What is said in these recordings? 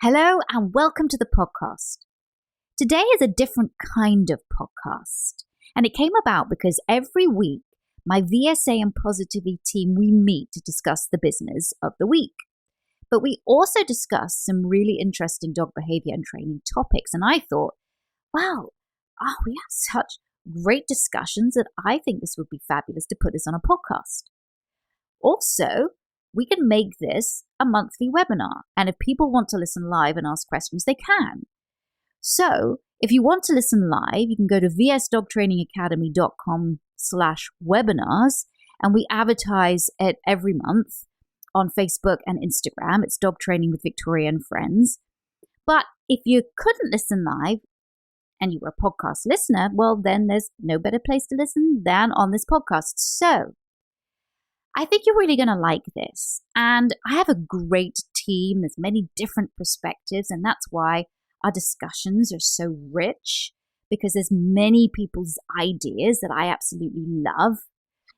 Hello and welcome to the podcast. Today is a different kind of podcast, and it came about because every week my VSA and Positively team, we meet to discuss the business of the week. But we also discuss some really interesting dog behavior and training topics, and I thought, wow, we have such great discussions that I think this would be fabulous to put this on a podcast. Also, we can make this a monthly webinar. And if people want to listen live and ask questions, they can. So if you want to listen live, you can go to vsdogtrainingacademy.com/webinars. And we advertise it every month on Facebook and Instagram. It's Dog Training with Victoria and Friends. But if you couldn't listen live and you were a podcast listener, well, then there's no better place to listen than on this podcast. So I think you're really going to like this. And I have a great team. There's many different perspectives. And that's why our discussions are so rich, because there's many people's ideas that I absolutely love.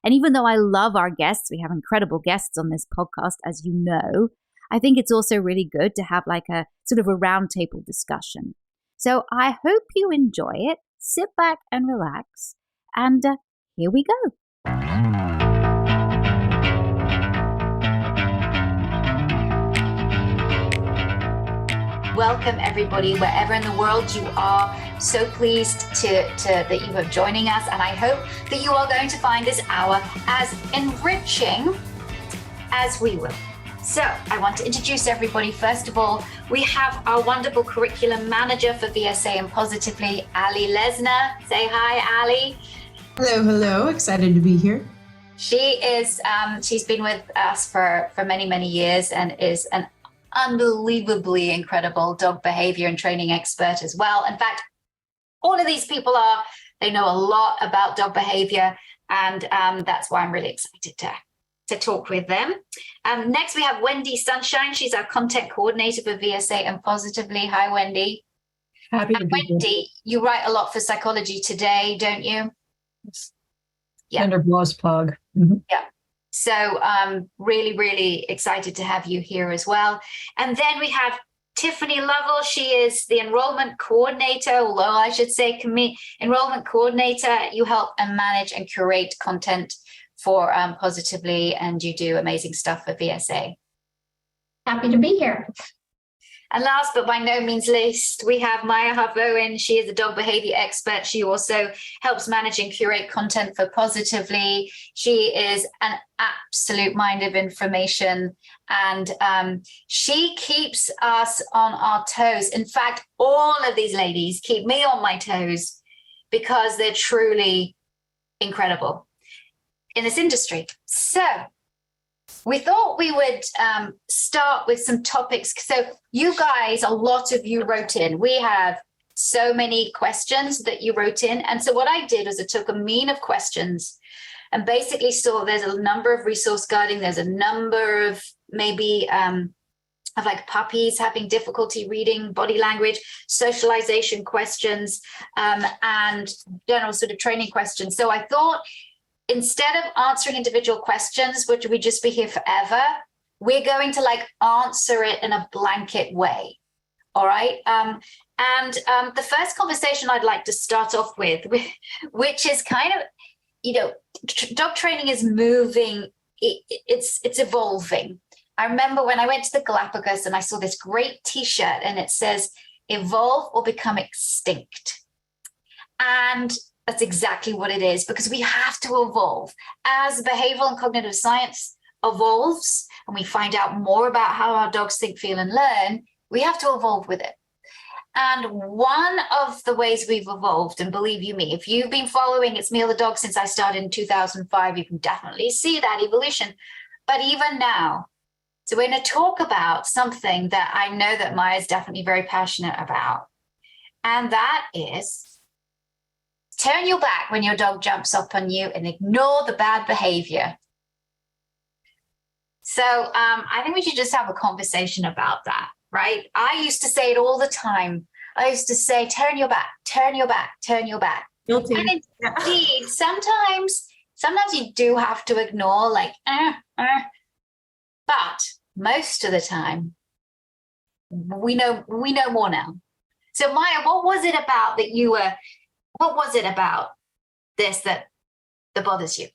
And even though I love our guests, we have incredible guests on this podcast, as you know, I think it's also really good to have like a sort of a roundtable discussion. So I hope you enjoy it. Sit back and relax. And here we go. Welcome, everybody, wherever in the world you are. So pleased that you are joining us, and I hope that you are going to find this hour as enriching as we will. So I want to introduce everybody. First of all, we have our wonderful curriculum manager for VSA and Positively, Ali Lesner. Say hi, Ali. Hello. Excited to be here. She is, she's been with us for many, many years and is an unbelievably incredible dog behavior and training expert as well. In fact, all of these people they know a lot about dog behavior, and that's why I'm really excited to talk with them. Next, we have Wendy Sunshine. She's our content coordinator for VSA and Positively. Hi, Wendy. Happy to be Wendy, here. you write a lot for Psychology Today, don't you? Yeah. Under Boss Plug. Mm-hmm. Yeah. So really, really excited to have you here as well. And then we have Tiffany Lovell. She is the enrollment coordinator, although I should say enrollment coordinator. You help and manage and curate content for Positively, and you do amazing stuff for VSA. Happy to be here. And last but by no means least, we have Maya Huff-Owen. She is a dog behavior expert. She also helps manage and curate content for Positively. She is an absolute mind of information, and she keeps us on our toes. In fact, all of these ladies keep me on my toes because they're truly incredible in this industry. So we thought we would start with some topics. So you guys, a lot of you wrote in. We have so many questions that you wrote in. And so what I did was I took a mean of questions and basically saw there's a number of resource guiding. There's a number of maybe of like puppies having difficulty reading body language, socialization questions, and general sort of training questions. So I thought, instead of answering individual questions, which would just be here forever, we're going to answer it in a blanket way. All right. And the first conversation I'd like to start off with, which is kind of, dog training is moving. It's evolving. I remember when I went to the Galapagos and I saw this great T-shirt and it says, "Evolve or become extinct." And that's exactly what it is, because we have to evolve. As behavioral and cognitive science evolves and we find out more about how our dogs think, feel, and learn, we have to evolve with it. And one of the ways we've evolved, and believe you me, if you've been following It's Me or the Dog since I started in 2005, you can definitely see that evolution. But even now, so we're going to talk about something that I know that Maya's definitely very passionate about. And that is, turn your back when your dog jumps up on you and ignore the bad behavior. So I think we should just have a conversation about that, right? I used to say it all the time. I used to say, turn your back, turn your back, turn your back. Guilty. And indeed, sometimes you do have to ignore but most of the time, we know more now. So Maya, what was it about this that bothers you?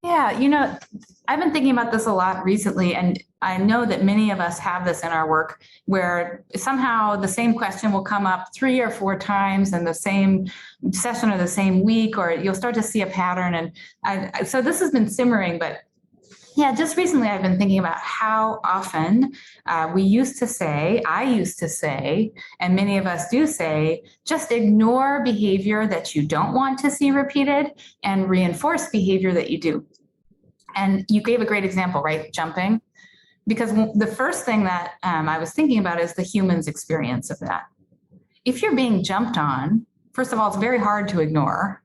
Yeah, I've been thinking about this a lot recently, and I know that many of us have this in our work where somehow the same question will come up 3 or 4 times in the same session or the same week, or you'll start to see a pattern. And so this has been simmering, but yeah, just recently I've been thinking about how often I used to say, and many of us do say, just ignore behavior that you don't want to see repeated and reinforce behavior that you do. And you gave a great example, right? Jumping. Because the first thing that I was thinking about is the human's experience of that. If you're being jumped on, first of all, it's very hard to ignore,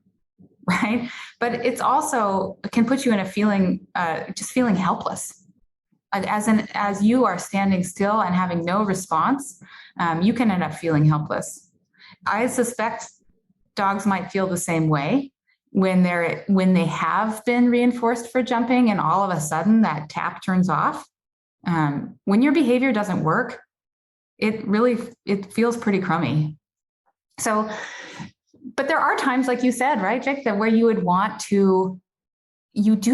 right? But it's also can put you in a feeling, just feeling helpless. As you are standing still and having no response, you can end up feeling helpless. I suspect dogs might feel the same way when they have been reinforced for jumping, and all of a sudden that tap turns off. When your behavior doesn't work, it feels pretty crummy. So, but there are times, like you said, right, Jake, that where you do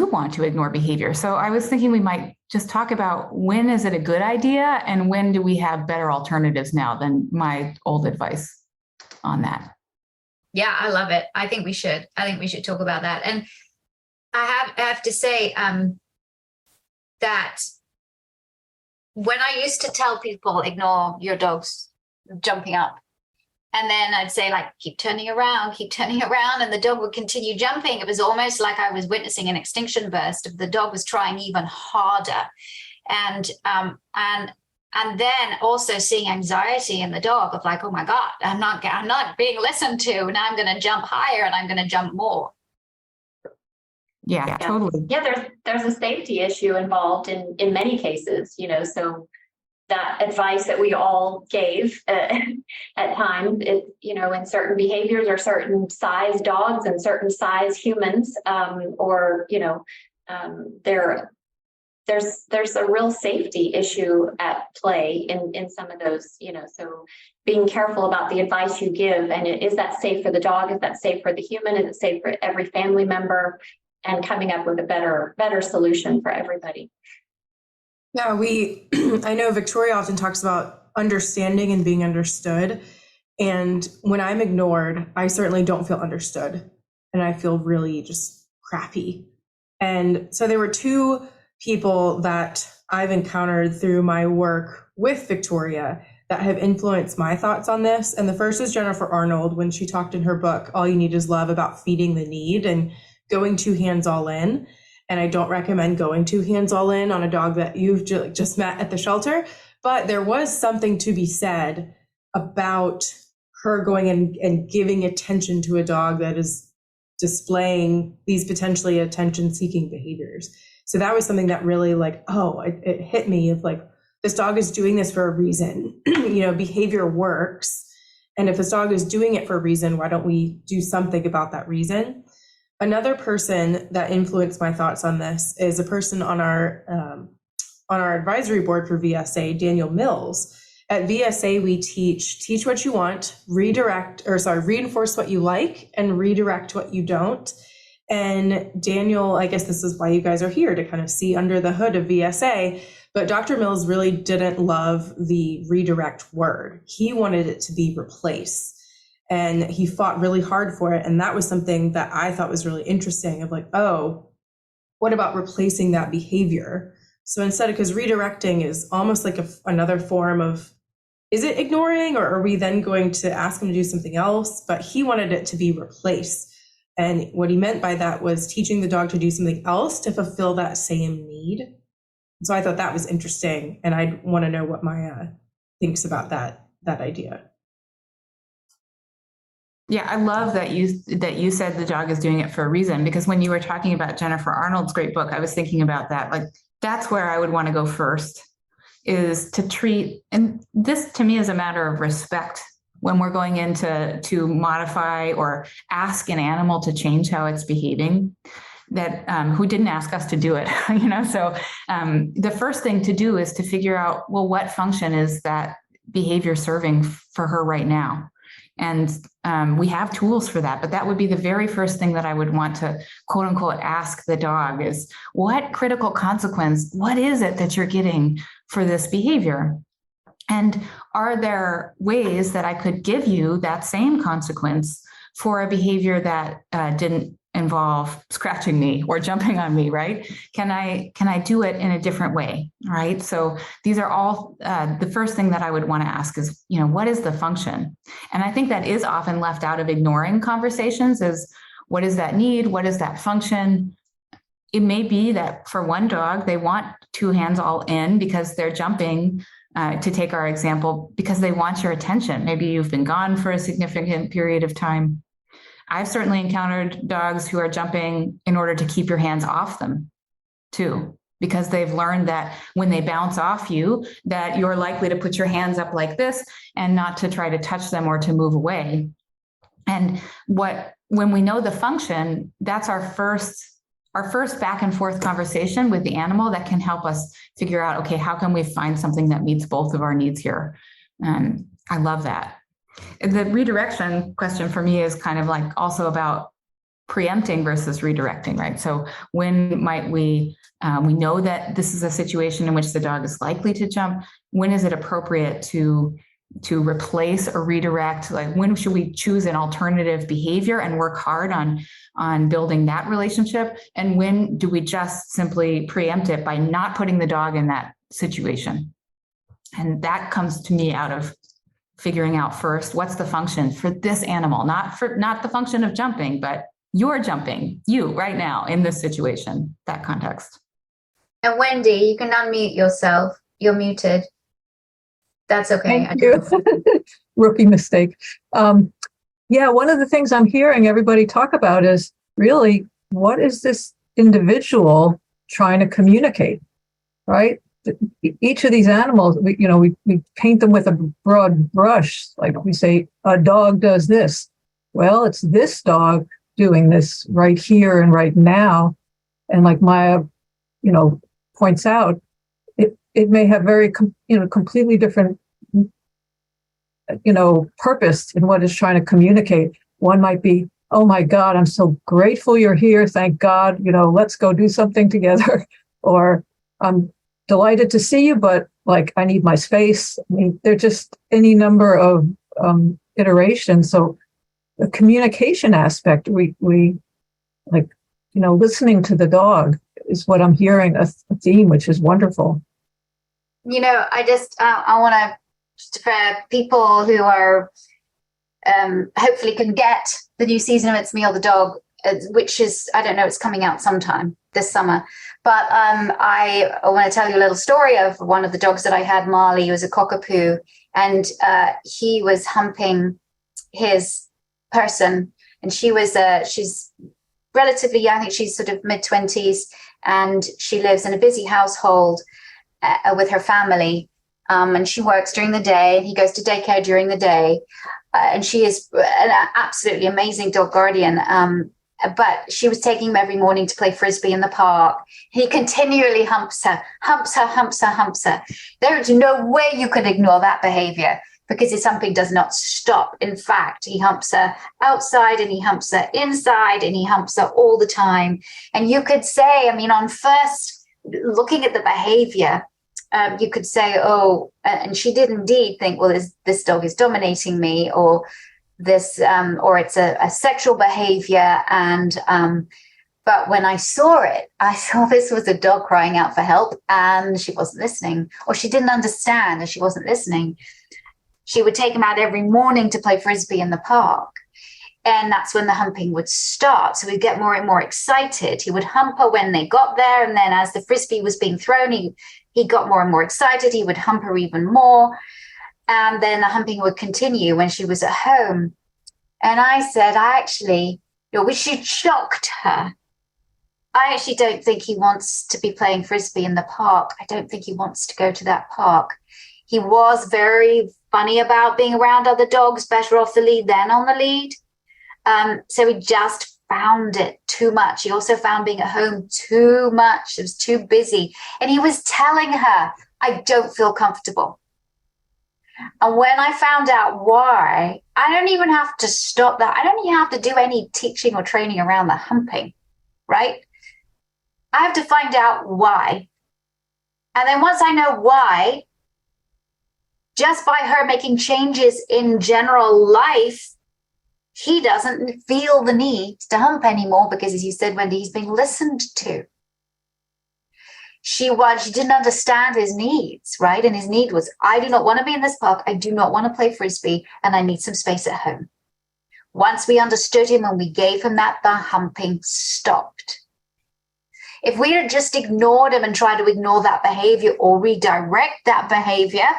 want to ignore behavior. So I was thinking we might just talk about when is it a good idea and when do we have better alternatives now than my old advice on that. Yeah, I love it. I think we should talk about that. And I have to say that when I used to tell people, ignore your dog's jumping up, and then I'd say, like, keep turning around, and the dog would continue jumping. It was almost like I was witnessing an extinction burst. The dog was trying even harder. And then also seeing anxiety in the dog of like, oh my God, I'm not being listened to. Now I'm going to jump higher and I'm going to jump more. Yeah, totally. Yeah, there's a safety issue involved in many cases, so that advice that we all gave at times, in certain behaviors or certain size dogs and certain size humans, there's a real safety issue at play in some of those, so being careful about the advice you give, and is that safe for the dog? Is that safe for the human? Is it safe for every family member? And coming up with a better solution for everybody. Yeah, I know Victoria often talks about understanding and being understood. And when I'm ignored, I certainly don't feel understood. And I feel really just crappy. And so there were 2 people that I've encountered through my work with Victoria that have influenced my thoughts on this. And the first is Jennifer Arnold, when she talked in her book, All You Need Is Love, about feeding the need and going 2 hands all in. And I don't recommend going 2 hands all in on a dog that you've just met at the shelter. But there was something to be said about her going and giving attention to a dog that is displaying these potentially attention-seeking behaviors. So that was something that really it hit me of like, this dog is doing this for a reason. Behavior works. And if this dog is doing it for a reason, why don't we do something about that reason? Another person that influenced my thoughts on this is a person on our advisory board for VSA, Daniel Mills. At VSA, we teach what you want, reinforce what you like, and redirect what you don't. And Daniel, I guess this is why you guys are here, to kind of see under the hood of VSA. But Dr. Mills really didn't love the redirect word. He wanted it to be replace. And he fought really hard for it. And that was something that I thought was really interesting of like, oh, what about replacing that behavior? So instead, because redirecting is almost like another form of, is it ignoring, or are we then going to ask him to do something else? But he wanted it to be replaced. And what he meant by that was teaching the dog to do something else to fulfill that same need. So I thought that was interesting. And I want to know what Maya thinks about that idea. Yeah, I love that you said the dog is doing it for a reason, because when you were talking about Jennifer Arnold's great book, I was thinking about that. Like, that's where I would want to go first, is to treat, and this to me is a matter of respect when we're going in to modify or ask an animal to change how it's behaving. that who didn't ask us to do it, So the first thing to do is to figure out, well, what function is that behavior serving for her right now? And we have tools for that, but that would be the very first thing that I would want to, quote unquote, ask the dog is, what critical consequence, what is it that you're getting for this behavior? And are there ways that I could give you that same consequence for a behavior that didn't involve scratching me or jumping on me, right? Can I do it in a different way, right? So these are all, the first thing that I would want to ask is, what is the function? And I think that is often left out of ignoring conversations is, what is that need? What is that function? It may be that for one dog, they want two hands all in because they're jumping, to take our example, because they want your attention. Maybe you've been gone for a significant period of time. I've certainly encountered dogs who are jumping in order to keep your hands off them too, because they've learned that when they bounce off you, that you're likely to put your hands up like this and not to try to touch them or to move away. And when we know the function, that's our first back and forth conversation with the animal that can help us figure out, okay, how can we find something that meets both of our needs here? I love that. The redirection question for me is kind of like also about preempting versus redirecting, right? So when might we know that this is a situation in which the dog is likely to jump? When is it appropriate to replace or redirect? Like, when should we choose an alternative behavior and work hard on building that relationship? And when do we just simply preempt it by not putting the dog in that situation? And that comes to me out of figuring out first, what's the function for this animal? Not the function of jumping, but you're jumping, you right now in this situation, that context. And Wendy, you can unmute yourself. You're muted. That's okay. Thank you. Rookie mistake. Yeah, one of the things I'm hearing everybody talk about is really, what is this individual trying to communicate, right? Each of these animals, we paint them with a broad brush. Like we say, a dog does this. Well, it's this dog doing this right here and right now. And like Maya, points out, it may have very, completely different, purpose in what it's trying to communicate. One might be, oh my God, I'm so grateful you're here. Thank God, let's go do something together. Or I'm delighted to see you, but like, I need my space. I mean, they're just any number of iterations. So the communication aspect, we like, listening to the dog is what I'm hearing, a theme, which is wonderful. I want to, for people who are hopefully can get the new season of It's Me or the Dog, which is, I don't know, it's coming out sometime this summer. But I want to tell you a little story of one of the dogs that I had, Marley. He was a cockapoo, and he was humping his person, and she's relatively young. I think she's sort of mid-20s, and she lives in a busy household with her family. And she works during the day. He goes to daycare during the day. And she is an absolutely amazing dog guardian. But she was taking him every morning to play Frisbee in the park. He continually humps her. There is no way you could ignore that behavior, because his humping does not stop. In fact, he humps her outside and he humps her inside and he humps her all the time. And you could say, on first looking at the behavior, you could say, oh, and she did indeed think, well, this dog is dominating me, or this, or it's a sexual behavior. And but when I saw it, I saw this was a dog crying out for help, and she wasn't listening, or she didn't understand and she wasn't listening. She would take him out every morning to play Frisbee in the park. And that's when the humping would start. So we'd get more and more excited. He would hump her when they got there. And then as the Frisbee was being thrown, he got more and more excited. He would hump her even more. And then the humping would continue when she was at home. And I said, we should shocked her. I actually don't think he wants to be playing Frisbee in the park. I don't think he wants to go to that park. He was very funny about being around other dogs, better off the lead than on the lead. So we just found it too much. He also found being at home too much. It was too busy. And he was telling her, I don't feel comfortable. And when I found out why, I don't even have to stop that. I don't even have to do any teaching or training around the humping, right? I have to find out why. And then once I know why, just by her making changes in general life, he doesn't feel the need to hump anymore because, as you said, Wendy, he's being listened to. She didn't understand his needs, right? And his need was, I do not want to be in this park. I do not want to play frisbee, and I need some space at home. Once we understood him and we gave him that, the humping stopped. If we had just ignored him and tried to ignore that behavior or redirect that behavior,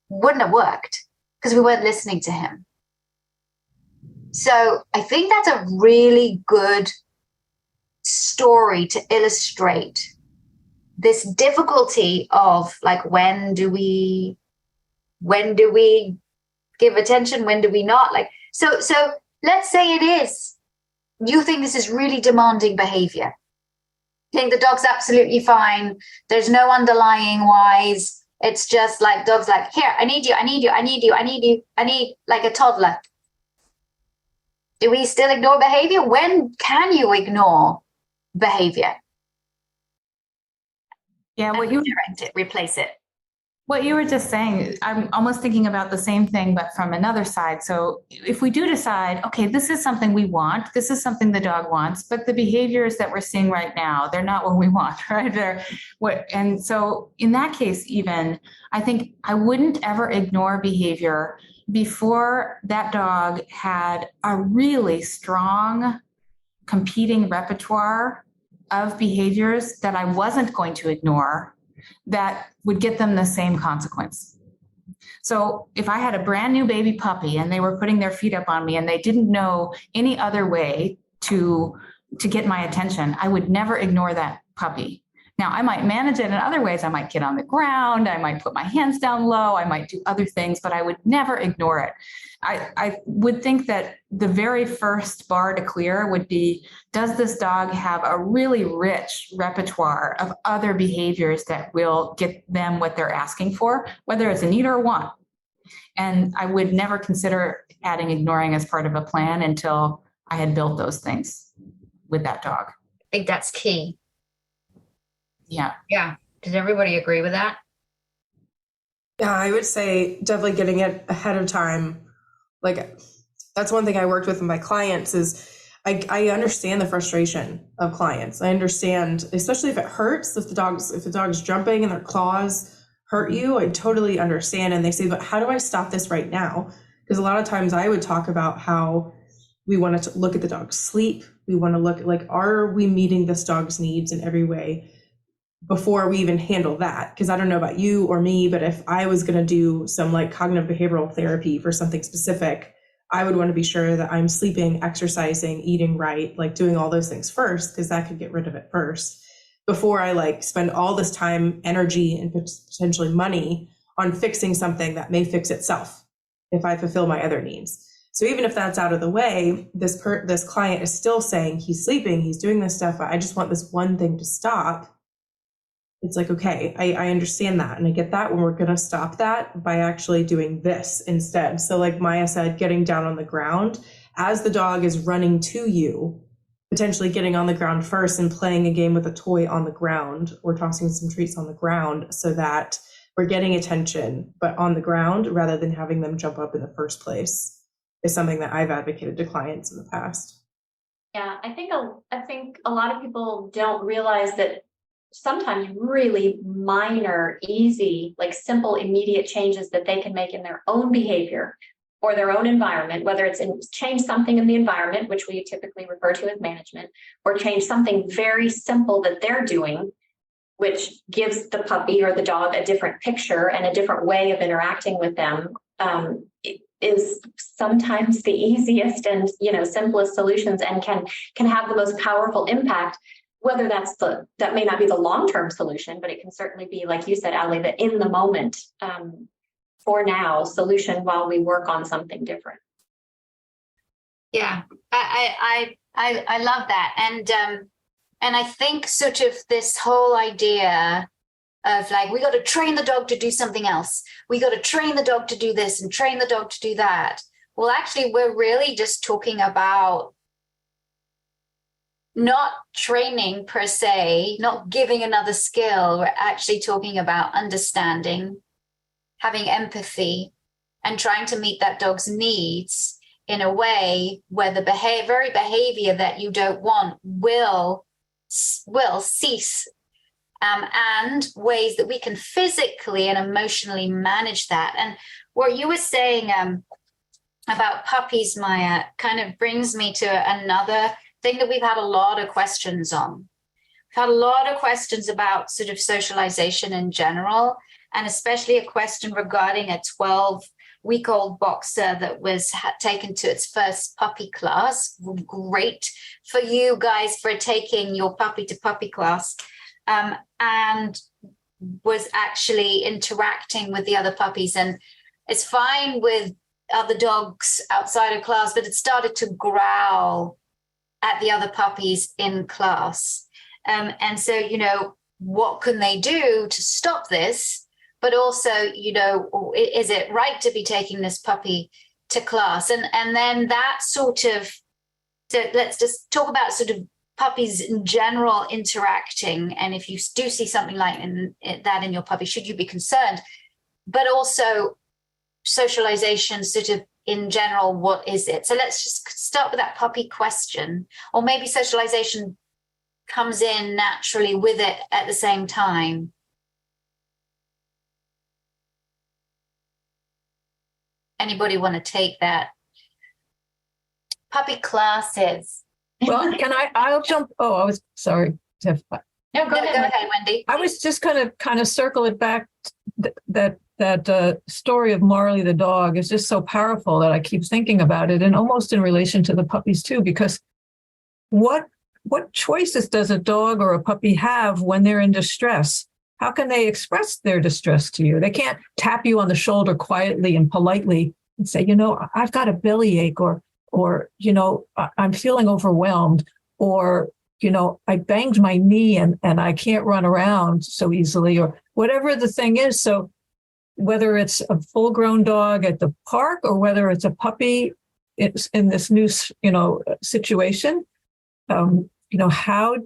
wouldn't have worked because we weren't listening to him. So I think that's a really good story to illustrate this difficulty of, like, when do we give attention, when do we not? Like, so let's say it is, you think this is really demanding behavior. You think the dog's absolutely fine. There's no underlying whys. It's just like, dog's like, here, I need you, I need you, I need you, I need you, I need, like a toddler. Do we still ignore behavior? When can you ignore behavior? Yeah, replace it. What you were just saying, I'm almost thinking about the same thing, but from another side. So if we do decide, okay, this is something we want, this is something the dog wants, but the behaviors that we're seeing right now, they're not what we want, right? And so in that case, even, I think I wouldn't ever ignore behavior before that dog had a really strong competing repertoire of behaviors that I wasn't going to ignore that would get them the same consequence. So if I had a brand new baby puppy and they were putting their feet up on me and they didn't know any other way to get my attention, I would never ignore that puppy. Now, I might manage it in other ways. I might get on the ground. I might put my hands down low. I might do other things, but I would never ignore it. I would think that the very first bar to clear would be, does this dog have a really rich repertoire of other behaviors that will get them what they're asking for, whether it's a need or a want? And I would never consider adding ignoring as part of a plan until I had built those things with that dog. I think that's key. Yeah. Yeah. Does everybody agree with that? Yeah, I would say definitely getting it ahead of time. Like, that's one thing I worked with my clients is I understand the frustration of clients. I understand, especially if it hurts, if the dog's jumping and their claws hurt you, I totally understand. And they say, but how do I stop this right now? Because a lot of times I would talk about how we want to look at the dog's sleep. We want to look at, like, are we meeting this dog's needs in every way before we even handle that? Because I don't know about you or me, but if I was going to do some like cognitive behavioral therapy for something specific, I would want to be sure that I'm sleeping, exercising, eating right, like doing all those things first, because that could get rid of it first before I like spend all this time, energy, and potentially money on fixing something that may fix itself if I fulfill my other needs. So even if that's out of the way, this client is still saying he's sleeping, he's doing this stuff, I just want this one thing to stop. It's like, okay, I understand that. And I get that when we're going to stop that by actually doing this instead. So like Maya said, getting down on the ground as the dog is running to you, potentially getting on the ground first and playing a game with a toy on the ground or tossing some treats on the ground so that we're getting attention, but on the ground rather than having them jump up in the first place is something that I've advocated to clients in the past. Yeah, I think a lot of people don't realize that sometimes really minor, easy, like simple, immediate changes that they can make in their own behavior or their own environment, whether it's change something in the environment, which we typically refer to as management, or change something very simple that they're doing, which gives the puppy or the dog a different picture and a different way of interacting with them, it is sometimes the easiest and simplest solutions and can have the most powerful impact. Whether that may not be the long-term solution, but it can certainly be, like you said, Ali, the in the moment, for now solution while we work on something different. Yeah, I love that. And I think sort of this whole idea of like, we got to train the dog to do something else. We got to train the dog to do this and train the dog to do that. Well, actually, we're really just talking about not training per se, not giving another skill. We're actually talking about understanding, having empathy, and trying to meet that dog's needs in a way where the very behavior that you don't want will cease, and ways that we can physically and emotionally manage that. And what you were saying about puppies, Maya, kind of brings me to another thing that we've had a lot of questions on. We've had a lot of questions about sort of socialization in general, and especially a question regarding a 12-week-old boxer that was taken to its first puppy class. Great for you guys for taking your puppy to puppy class, and was actually interacting with the other puppies. And it's fine with other dogs outside of class, but it started to growl at the other puppies in class. And so, what can they do to stop this? But also, is it right to be taking this puppy to class? And then that sort of, so let's just talk about sort of puppies in general interacting. And if you do see something like that in your puppy, should you be concerned? But also socialization sort of in general, what is it? So let's just start with that puppy question, or maybe socialization comes in naturally with it at the same time. Anybody want to take that? Puppy classes. Well, I'll jump. Oh, I was sorry, Tiff. No, go ahead, Wendy. I was just kind of circle it back. That story of Marley the dog is just so powerful that I keep thinking about it, and almost in relation to the puppies too, because what choices does a dog or a puppy have when they're in distress? How can they express their distress to you? They can't tap you on the shoulder quietly and politely and say, I've got a bellyache, or I'm feeling overwhelmed, or I banged my knee and I can't run around so easily, or whatever the thing is. So whether it's a full-grown dog at the park or whether it's a puppy in this new, situation, how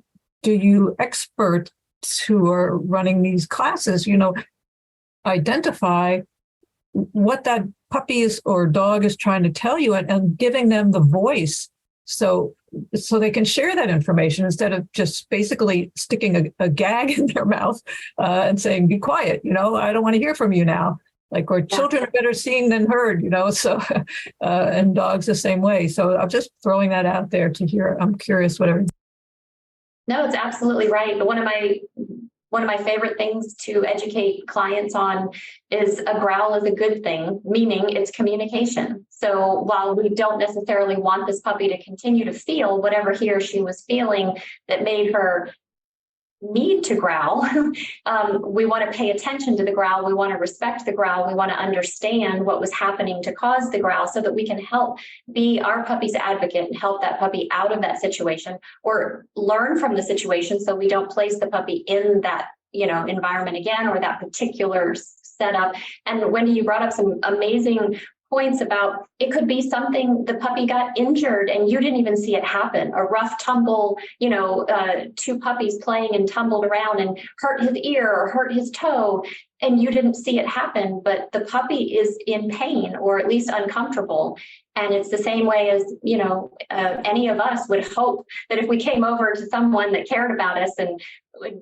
do you experts who are running these classes, identify what that puppy is or dog is trying to tell you, and giving them the voice so they can share that information instead of just basically sticking a gag in their mouth and saying, be quiet, I don't want to hear from you now. Like, or children are better seen than heard, so, and dogs the same way. So I'm just throwing that out there to hear. I'm curious, whatever. No, it's absolutely right. One of my favorite things to educate clients on is a growl is a good thing, meaning it's communication. So while we don't necessarily want this puppy to continue to feel whatever he or she was feeling that made her need to growl, we want to pay attention to the growl. We want to respect the growl. We want to understand what was happening to cause the growl so that we can help be our puppy's advocate and help that puppy out of that situation, or learn from the situation so we don't place the puppy in that environment again, or that particular setup. And Wendy, you brought up some amazing points about it could be something the puppy got injured and you didn't even see it happen. A rough tumble, two puppies playing and tumbled around and hurt his ear or hurt his toe, and you didn't see it happen, but the puppy is in pain or at least uncomfortable. And it's the same way as, any of us would hope that if we came over to someone that cared about us and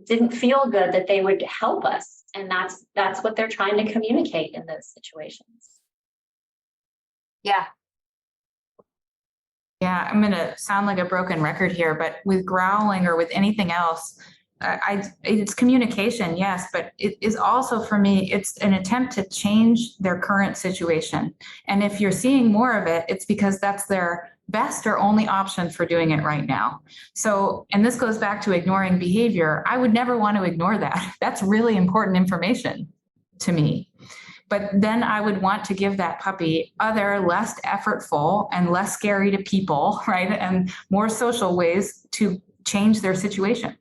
didn't feel good, that they would help us. And that's what they're trying to communicate in those situations. Yeah. Yeah, I'm going to sound like a broken record here, but with growling or with anything else, it's communication, yes, but it is also, for me, it's an attempt to change their current situation. And if you're seeing more of it, it's because that's their best or only option for doing it right now. So, and this goes back to ignoring behavior. I would never want to ignore that. That's really important information to me. But then I would want to give that puppy other less effortful and less scary to people, right? And more social ways to change their situation.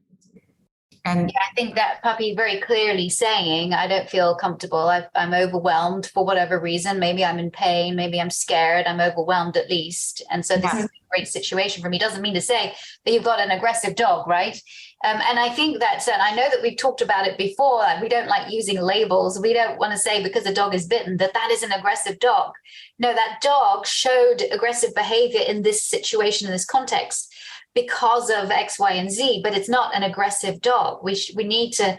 And I think that puppy very clearly saying, I don't feel comfortable. I'm overwhelmed for whatever reason. Maybe I'm in pain. Maybe I'm scared. I'm overwhelmed at least. And so this is a great situation for me. Doesn't mean to say that you've got an aggressive dog, right? And I think that, and I know that we've talked about it before, like we don't like using labels. We don't want to say because a dog is bitten that that is an aggressive dog. No, that dog showed aggressive behavior in this situation, in this context, because of X, Y, and Z, but it's not an aggressive dog. We need to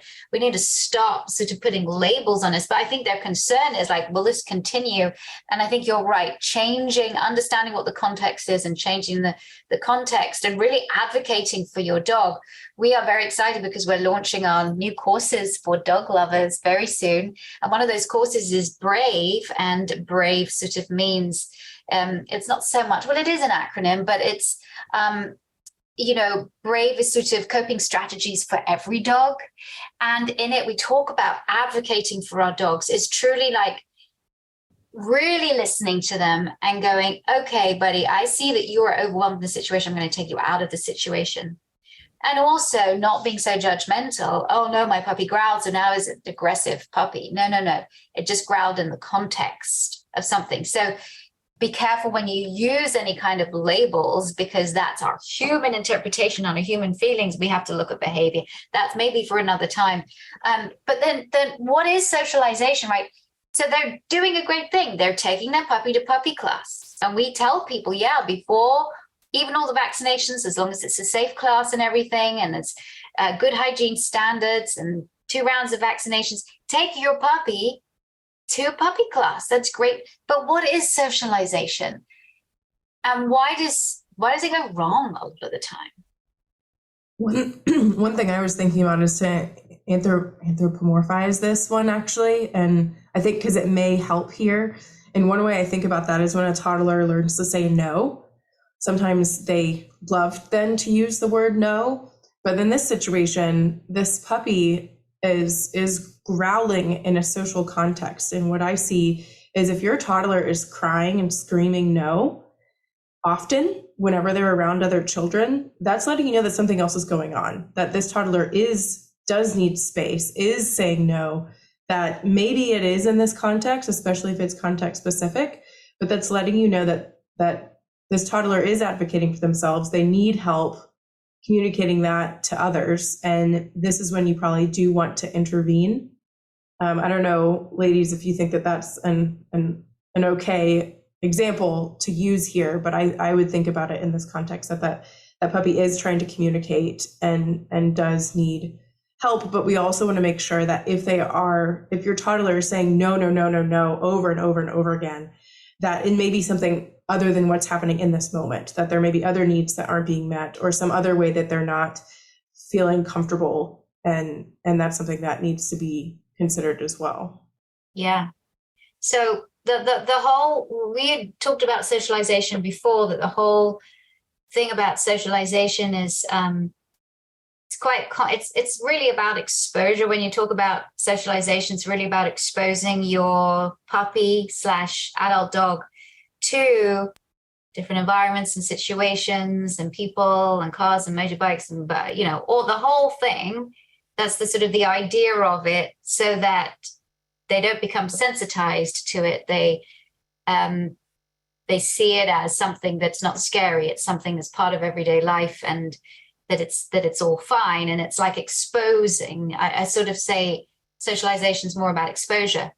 stop sort of putting labels on us. But I think their concern is like, will this continue? And I think you're right, understanding what the context is and changing the context and really advocating for your dog. We are very excited because we're launching our new courses for dog lovers very soon. And one of those courses is Brave, and Brave sort of means, it's not so much, well, it is an acronym, but it's, Brave is sort of coping strategies for every dog. And in it, we talk about advocating for our dogs. It's truly like really listening to them and going, okay, buddy, I see that you are overwhelmed in the situation. I'm going to take you out of the situation. And also not being so judgmental. Oh, no, my puppy growled, so now is an aggressive puppy. No. It just growled in the context of something. So be careful when you use any kind of labels, because that's our human interpretation on our human feelings. We have to look at behavior. That's maybe for another time. But then what is socialization, right? So they're doing a great thing. They're taking their puppy to puppy class. And we tell people, before even all the vaccinations, as long as it's a safe class and everything, and it's good hygiene standards and 2 rounds of vaccinations, take your puppy to a puppy class. That's great. But what is socialization? And why does it go wrong a lot of the time? One thing I was thinking about is to anthropomorphize this one, actually. And I think because it may help here. And one way I think about that is when a toddler learns to say no. Sometimes they love then to use the word no. But in this situation, this puppy is growling in a social context. And what I see is if your toddler is crying and screaming no, often whenever they're around other children, that's letting you know that something else is going on, that this toddler does need space, is saying no, that maybe it is in this context, especially if it's context specific, but that's letting you know that this toddler is advocating for themselves. They need help communicating that to others. And this is when you probably do want to intervene. I don't know, ladies, if you think that that's an okay example to use here, but I would think about it in this context that puppy is trying to communicate and does need help. But we also want to make sure that if your toddler is saying no over and over and over again, that it may be something other than what's happening in this moment, that there may be other needs that aren't being met or some other way that they're not feeling comfortable. And that's something that needs to be considered as well. Yeah. So the whole, we had talked about socialization before, that the whole thing about socialization is it's really about exposure. When you talk about socialization, it's really about exposing your puppy / adult dog to different environments and situations and people and cars and motorbikes and all the whole thing. That's the sort of the idea of it, so that they don't become sensitized to it. They see it as something that's not scary. It's something that's part of everyday life, and that it's all fine. And it's like exposing. I sort of say socialization is more about exposure.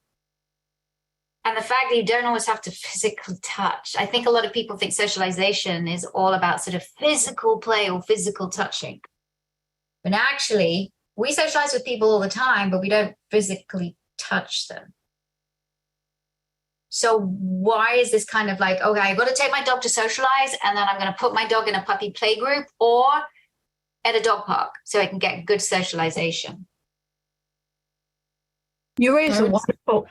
And the fact that you don't always have to physically touch. I think a lot of people think socialization is all about sort of physical play or physical touching. But actually, we socialize with people all the time, but we don't physically touch them. So why is this kind of like, okay, I've got to take my dog to socialize, and then I'm going to put my dog in a puppy play group or at a dog park so I can get good socialization? You raise a wonderful,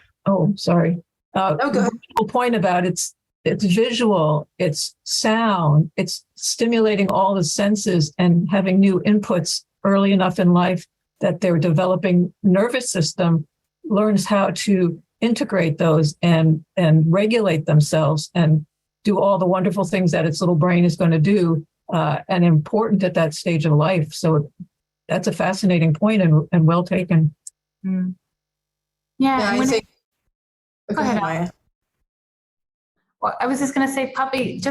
wonderful point about it's visual, it's sound, it's stimulating all the senses and having new inputs early enough in life that their developing nervous system learns how to integrate those and regulate themselves and do all the wonderful things that its little brain is going to do, and important at that stage of life. So that's a fascinating point and well taken. Yeah. Yeah, and I think. Go ahead, Maya. Well, I was just going to say puppy,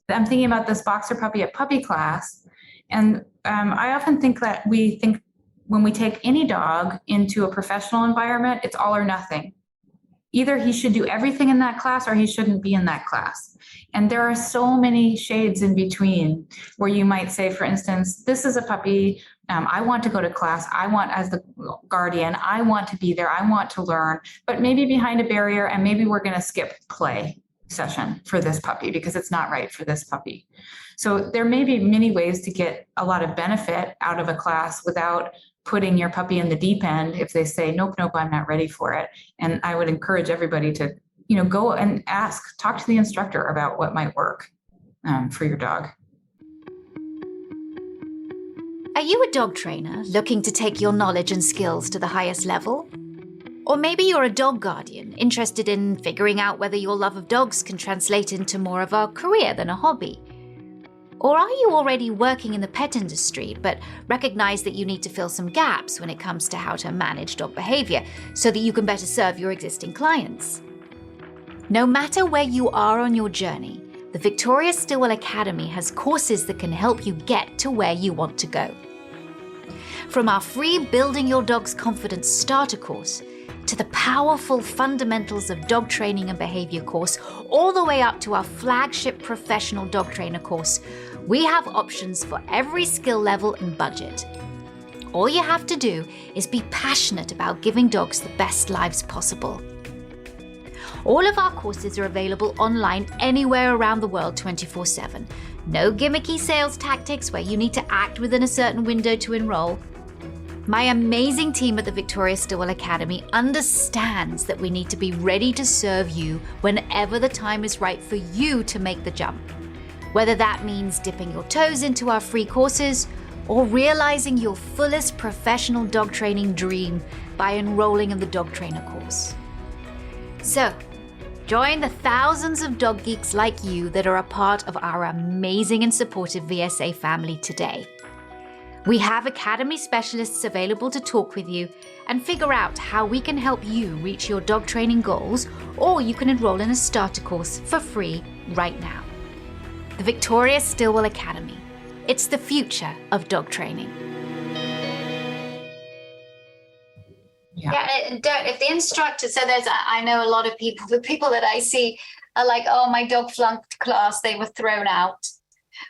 I'm thinking about this boxer puppy at puppy class. And I often think that we think when we take any dog into a professional environment, it's all or nothing. Either he should do everything in that class or he shouldn't be in that class. And there are so many shades in between where you might say, for instance, this is a puppy. I want to go to class. I want, as the guardian, I want to be there. I want to learn, but maybe behind a barrier, and maybe we're going to skip play session for this puppy because it's not right for this puppy. So there may be many ways to get a lot of benefit out of a class without putting your puppy in the deep end if they say, nope, I'm not ready for it. And I would encourage everybody to, go and talk to the instructor about what might work for your dog. Are you a dog trainer looking to take your knowledge and skills to the highest level? Or maybe you're a dog guardian interested in figuring out whether your love of dogs can translate into more of a career than a hobby. Or are you already working in the pet industry but recognize that you need to fill some gaps when it comes to how to manage dog behavior so that you can better serve your existing clients? No matter where you are on your journey, the Victoria Stilwell Academy has courses that can help you get to where you want to go. From our free Building Your Dog's Confidence starter course to the powerful Fundamentals of Dog Training and Behavior course, all the way up to our flagship Professional Dog Trainer course, we have options for every skill level and budget. All you have to do is be passionate about giving dogs the best lives possible. All of our courses are available online anywhere around the world 24/7. No gimmicky sales tactics where you need to act within a certain window to enroll. My amazing team at the Victoria Stilwell Academy understands that we need to be ready to serve you whenever the time is right for you to make the jump. Whether that means dipping your toes into our free courses or realizing your fullest professional dog training dream by enrolling in the dog trainer course. So, join the thousands of dog geeks like you that are a part of our amazing and supportive VSA family today. We have Academy specialists available to talk with you and figure out how we can help you reach your dog training goals, or you can enroll in a starter course for free right now. The Victoria Stilwell Academy. It's the future of dog training. Yeah, and if the instructor, I know a lot of people, the people that I see are like, oh, my dog flunked class, they were thrown out.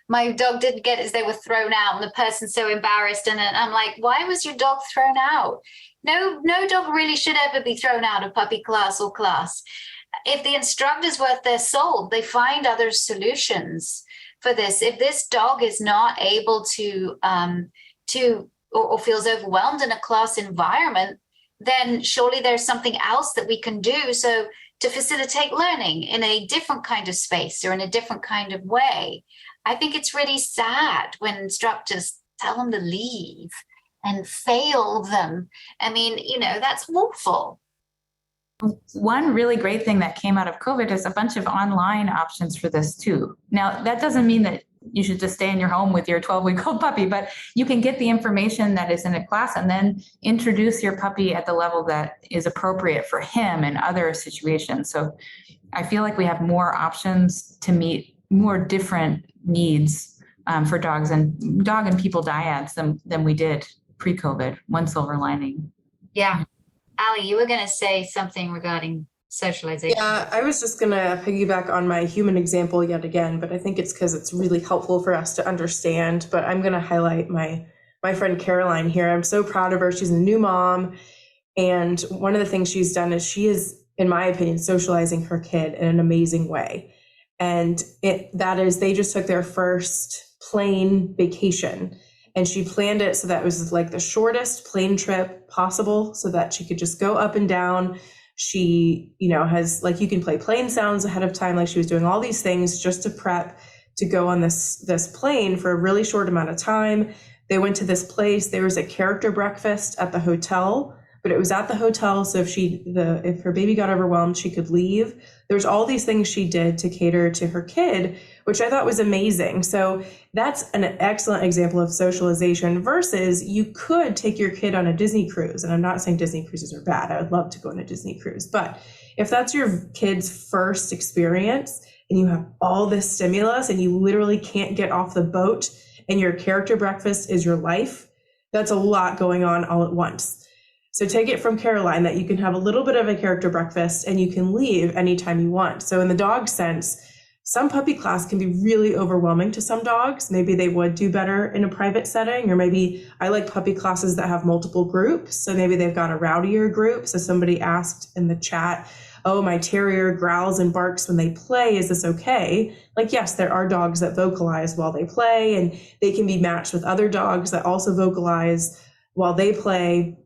My dog didn't get it as they were thrown out, and the person's so embarrassed. And then I'm like, why was your dog thrown out? No dog really should ever be thrown out of puppy class or class. If the instructor's worth their salt, they find other solutions for this. If this dog is not able to or feels overwhelmed in a class environment, then surely there's something else that we can do to facilitate learning in a different kind of space or in a different kind of way. I think it's really sad when instructors tell them to leave and fail them. I mean, that's awful. One really great thing that came out of COVID is a bunch of online options for this too. Now, that doesn't mean that you should just stay in your home with your 12-week-old puppy, but you can get the information that is in a class and then introduce your puppy at the level that is appropriate for him in other situations. So I feel like we have more options to meet more different needs for dogs and dog and people dyads than we did pre-COVID. One silver lining. Yeah. Ali, you were going to say something regarding socialization. Yeah, I was just going to piggyback on my human example yet again, but I think it's because it's really helpful for us to understand. But I'm going to highlight my friend Caroline here. I'm so proud of her. She's a new mom. And one of the things she's done is she is, in my opinion, socializing her kid in an amazing way. And they just took their first plane vacation. And she planned it so that it was like the shortest plane trip possible so that she could just go up and down. She, has you can play plane sounds ahead of time. Like she was doing all these things just to prep to go on this plane for a really short amount of time. They went to this place. There was a character breakfast at the hotel but it was at the hotel. So if her baby got overwhelmed, she could leave. There's all these things she did to cater to her kid, which I thought was amazing. So that's an excellent example of socialization versus you could take your kid on a Disney cruise. And I'm not saying Disney cruises are bad. I would love to go on a Disney cruise. But if that's your kid's first experience and you have all this stimulus and you literally can't get off the boat and your character breakfast is your life, that's a lot going on all at once. So take it from Caroline that you can have a little bit of a character breakfast and you can leave anytime you want. So in the dog sense, some puppy class can be really overwhelming to some dogs. Maybe they would do better in a private setting, or maybe I like puppy classes that have multiple groups. So maybe they've got a rowdier group. So somebody asked in the chat, oh, my terrier growls and barks when they play. Is this okay? Like, yes, there are dogs that vocalize while they play, and they can be matched with other dogs that also vocalize while they play.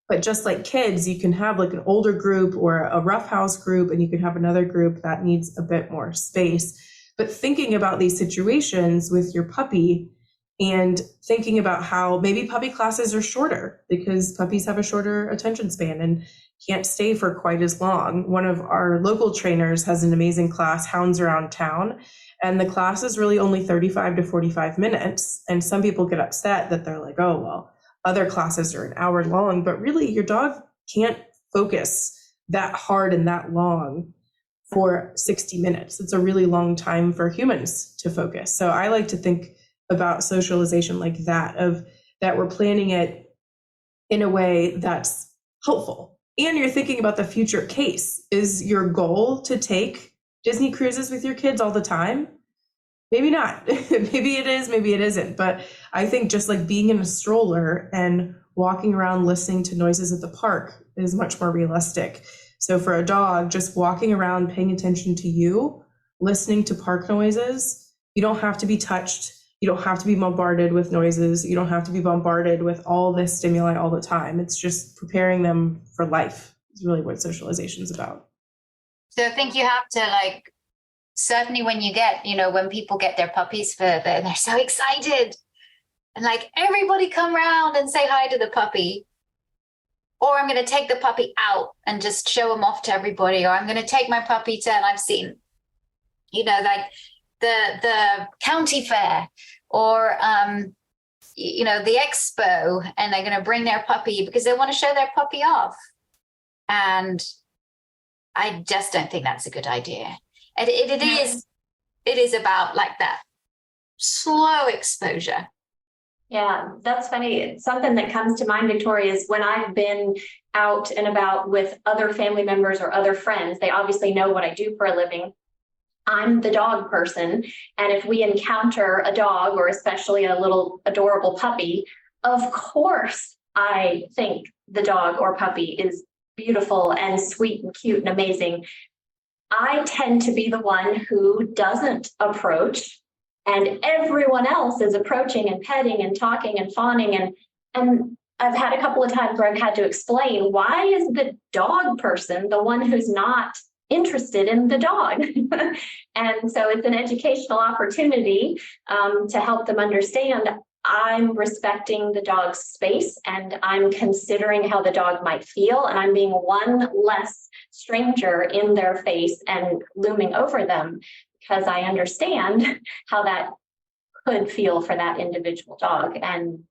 But just like kids, you can have like an older group or a roughhouse group, and you can have another group that needs a bit more space. But thinking about these situations with your puppy and thinking about how maybe puppy classes are shorter because puppies have a shorter attention span and can't stay for quite as long. One of our local trainers has an amazing class, Hounds Around Town, and the class is really only 35 to 45 minutes. And some people get upset that they're like, oh, well, other classes are an hour long, but really your dog can't focus that hard and that long for 60 minutes. It's a really long time for humans to focus. So I like to think about socialization like that, of that we're planning it in a way that's helpful. And you're thinking about the future case. Is your goal to take Disney cruises with your kids all the time? Maybe not. Maybe it is, maybe it isn't. But I think just like being in a stroller and walking around listening to noises at the park is much more realistic. So for a dog, just walking around, paying attention to you, listening to park noises, you don't have to be touched. You don't have to be bombarded with noises. You don't have to be bombarded with all this stimuli all the time. It's just preparing them for life is really what socialization is about. So I think you have to like, certainly when you get, when people get their puppies they're so excited and like everybody come around and say hi to the puppy, or I'm going to take the puppy out and just show him off to everybody, or I'm going to take my puppy to, and I've seen, like the county fair or, the expo, and they're going to bring their puppy because they want to show their puppy off. And I just don't think that's a good idea. And it is about like that slow exposure. Yeah, that's funny. Something that comes to mind, Victoria, is when I've been out and about with other family members or other friends, they obviously know what I do for a living. I'm the dog person. And if we encounter a dog, or especially a little adorable puppy, of course, I think the dog or puppy is beautiful and sweet and cute and amazing. I tend to be the one who doesn't approach, and everyone else is approaching and petting and talking and fawning. And I've had a couple of times where I've had to explain, why is the dog person the one who's not interested in the dog? And so it's an educational opportunity to help them understand I'm respecting the dog's space and I'm considering how the dog might feel, and I'm being one less stranger in their face and looming over them, because I understand how that could feel for that individual dog. And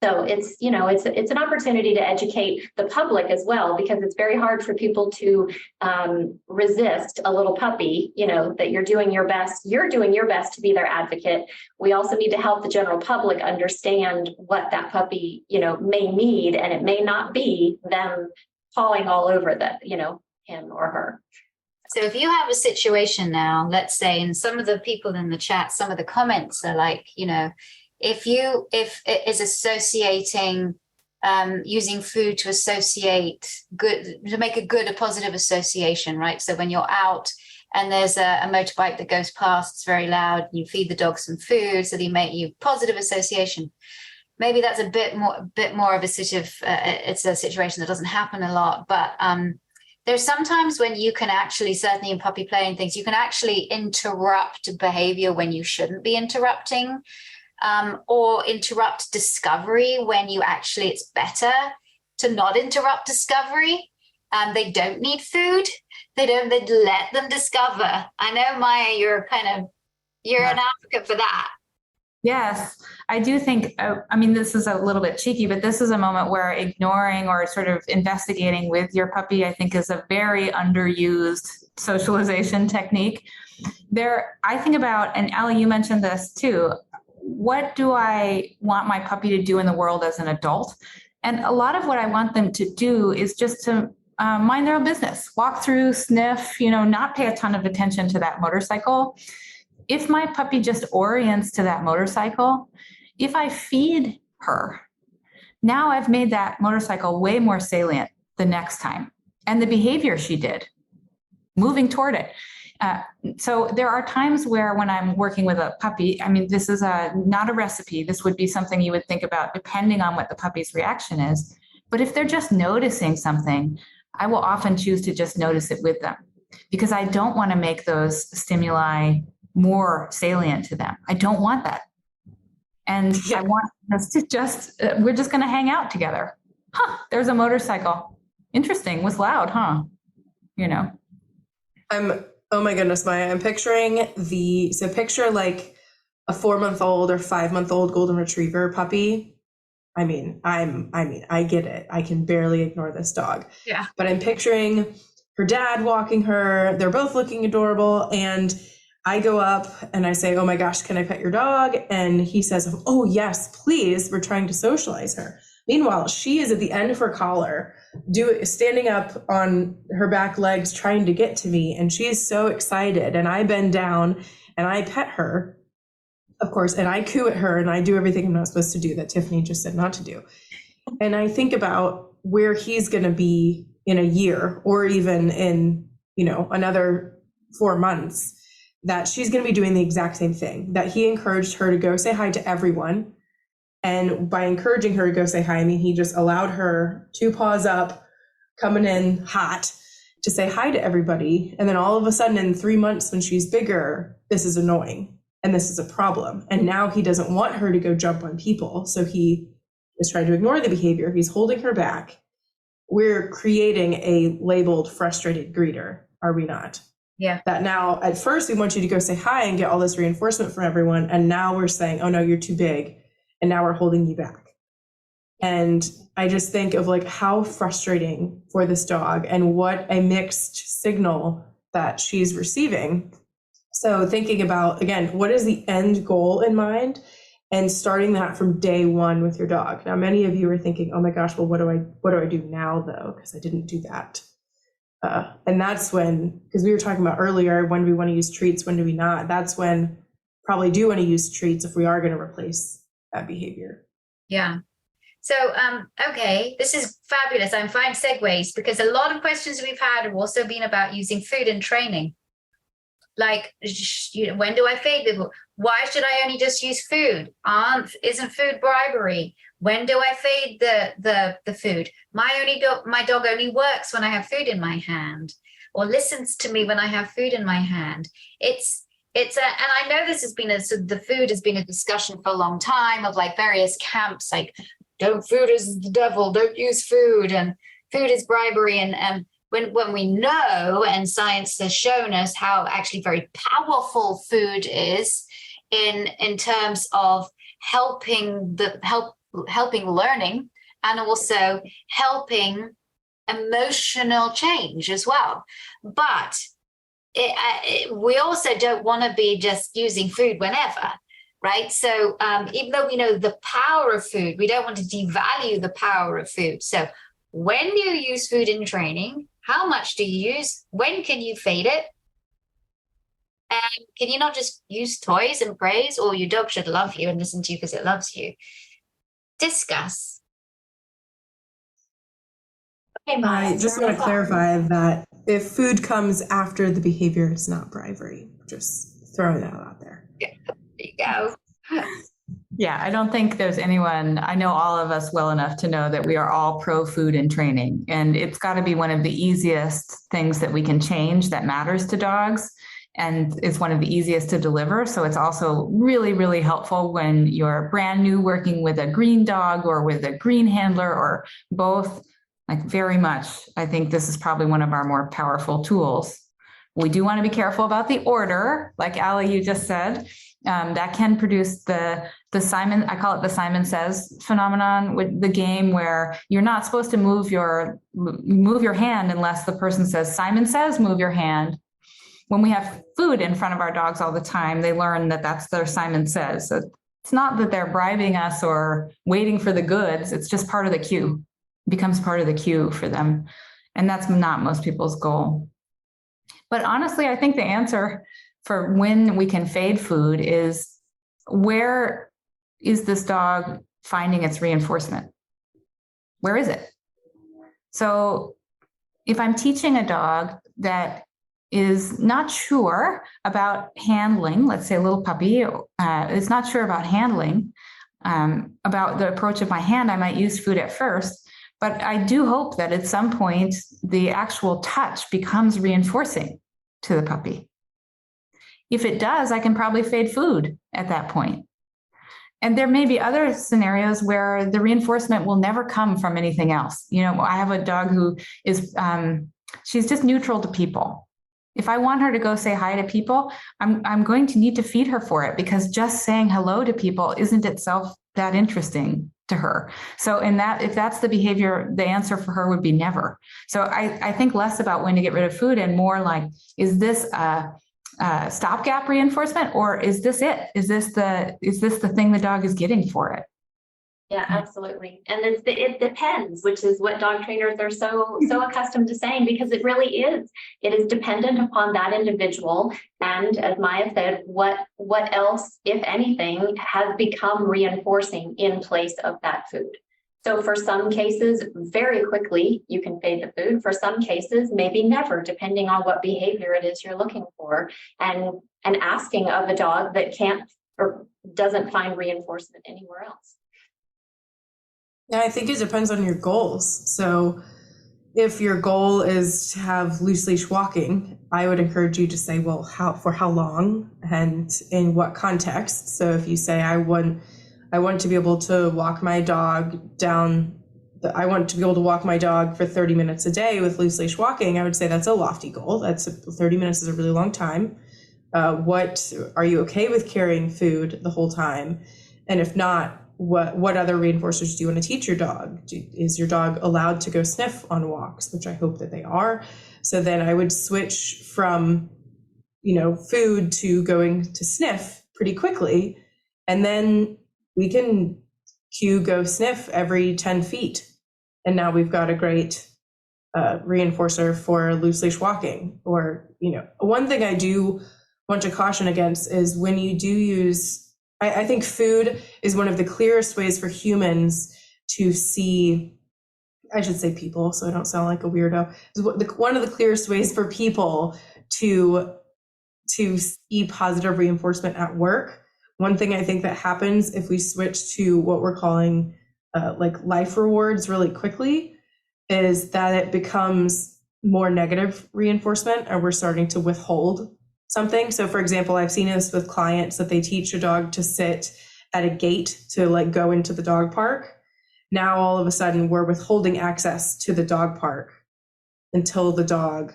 so it's, it's an opportunity to educate the public as well, because it's very hard for people to resist a little puppy, that you're doing your best to be their advocate. We also need to help the general public understand what that puppy, may need, and it may not be them pawing all over him or her. So if you have a situation now, let's say, and some of the people in the chat, some of the comments are like, if it is associating, using food to associate good, to make a positive association, right? So when you're out and there's a motorbike that goes past, it's very loud, you feed the dog some food, so they make you positive association. Maybe that's a bit more of a sort of, it's a situation that doesn't happen a lot, but there's sometimes when you can actually, certainly in puppy play and things, you can actually interrupt behavior when you shouldn't be interrupting. Or interrupt discovery when it's better to not interrupt discovery. They don't need food. They let them discover. I know, Maya, you're an advocate for that. Yes, I do think, I mean, this is a little bit cheeky, but this is a moment where ignoring or sort of investigating with your puppy, I think, is a very underused socialization technique. I think about, and Allie, you mentioned this too, what do I want my puppy to do in the world as an adult? And a lot of what I want them to do is just to mind their own business, walk through, sniff, not pay a ton of attention to that motorcycle. If my puppy just orients to that motorcycle, if I feed her, now I've made that motorcycle way more salient the next time. And the behavior she did, moving toward it. So there are times where when I'm working with a puppy, I mean, this is not a recipe. This would be something you would think about depending on what the puppy's reaction is. But if they're just noticing something, I will often choose to just notice it with them because I don't want to make those stimuli more salient to them. I don't want that. And I want us to we're just going to hang out together. There's a motorcycle. Interesting. Was loud, huh? Oh my goodness, Maya, I'm picturing picture like a 4-month-old or 5-month-old golden retriever puppy. I mean, I get it. I can barely ignore this dog. Yeah. But I'm picturing her dad walking her. They're both looking adorable. And I go up and I say, oh my gosh, can I pet your dog? And he says, oh yes, please. We're trying to socialize her. Meanwhile, she is at the end of her collar, standing up on her back legs, trying to get to me. And she is so excited. And I bend down and I pet her, of course, and I coo at her and I do everything I'm not supposed to do that Tiffany just said not to do. And I think about where he's going to be in a year or even in, another 4 months, that she's going to be doing the exact same thing, that he encouraged her to go say hi to everyone. And by encouraging her to go say hi, I mean, he just allowed her 2 paws up, coming in hot to say hi to everybody. And then all of a sudden in 3 months when she's bigger, this is annoying and this is a problem. And now he doesn't want her to go jump on people. So he is trying to ignore the behavior. He's holding her back. We're creating a labeled frustrated greeter, are we not? Yeah. That now at first we want you to go say hi and get all this reinforcement from everyone. And now we're saying, oh no, you're too big. And now we're holding you back. And I just think of like how frustrating for this dog and what a mixed signal that she's receiving. So thinking about, again, what is the end goal in mind and starting that from day one with your dog. Now, many of you are thinking, oh my gosh, well, what do I do now though? Because I didn't do that. And that's when, because we were talking about earlier, when do we want to use treats, when do we not? That's when probably do want to use treats if we are going to replace that behavior. Yeah. So, okay, this is fabulous. I'm finding segues because a lot of questions we've had have also been about using food in training. Like, when do I feed people? Why should I only just use food? Isn't food bribery? When do I feed the food? My dog only works when I have food in my hand, or listens to me when I have food in my hand. And I know this has been the food has been a discussion for a long time of like various camps, like food is the devil, don't use food, and food is bribery. And when we know, and science has shown us how actually very powerful food is in terms of helping learning and also helping emotional change as well. But we also don't want to be just using food whenever, right? So even though we know the power of food, we don't want to devalue the power of food. So when you use food in training, how much do you use? When can you feed it? And can you not just use toys and praise, or your dog should love you and listen to you because it loves you? Discuss. Okay, I just want to clarify that if food comes after the behavior, it's not bribery. Just throwing that out there. Yeah, there you go. Yeah, I don't think there's anyone, I know all of us well enough to know that we are all pro food and training. And it's got to be one of the easiest things that we can change that matters to dogs and it's one of the easiest to deliver. So it's also really, really helpful when you're brand new working with a green dog or with a green handler or both. Like, very much, I think this is probably one of our more powerful tools. We do want to be careful about the order, like Ali, you just said. That can produce the Simon, I call it the Simon Says phenomenon with the game, where you're not supposed to move your hand unless the person says, Simon says, move your hand. When we have food in front of our dogs all the time, they learn that that's their Simon Says. So it's not that they're bribing us or waiting for the goods. It's just part of the cue. It becomes part of the cue for them. And that's not most people's goal. But honestly, I think the answer for when we can fade food is, where is this dog finding its reinforcement? Where is it? So if I'm teaching a dog that is not sure about handling, let's say a little puppy is not sure about handling, about the approach of my hand, I might use food at first, but I do hope that at some point the actual touch becomes reinforcing to the puppy. If it does, I can probably fade food at that point. And there may be other scenarios where the reinforcement will never come from anything else. You know, I have a dog who is, she's just neutral to people. If I want her to go say hi to people, I'm going to need to feed her for it, because just saying hello to people isn't itself that interesting to her. So if that's the behavior, the answer for her would be never. So I think less about when to get rid of food and more like, is this a stopgap reinforcement, or is this it? Is this the thing the dog is getting for it? Yeah, absolutely. And it depends, which is what dog trainers are so accustomed to saying, because it really is. It is dependent upon that individual. And as Maya said, what else, if anything, has become reinforcing in place of that food. So for some cases, very quickly, you can fade the food. For some cases, maybe never, depending on what behavior it is you're looking for, and asking of a dog that can't or doesn't find reinforcement anywhere else. Yeah, I think it depends on your goals. So if your goal is to have loose leash walking, I would encourage you to say, well, for how long and in what context? So if you say, I want to be able to walk my dog I want to be able to walk my dog for 30 minutes a day with loose leash walking, I would say that's a lofty goal. 30 minutes is a really long time. What are you okay with carrying food the whole time? And if not, what other reinforcers do you want to teach your dog? Is your dog allowed to go sniff on walks, which I hope that they are? So then I would switch from, food to going to sniff pretty quickly. And then we can cue go sniff every 10 feet. And now we've got a great reinforcer for loose leash walking. Or, one thing I do want to caution against is when you do use, I think food is one of the clearest ways for humans to see, I should say people, so I don't sound like a weirdo, is one of the clearest ways for people to see positive reinforcement at work. One thing I think that happens if we switch to what we're calling like life rewards really quickly is that it becomes more negative reinforcement, and we're starting to withhold something. So for example, I've seen this with clients that they teach a dog to sit at a gate to like go into the dog park. Now all of a sudden we're withholding access to the dog park until the dog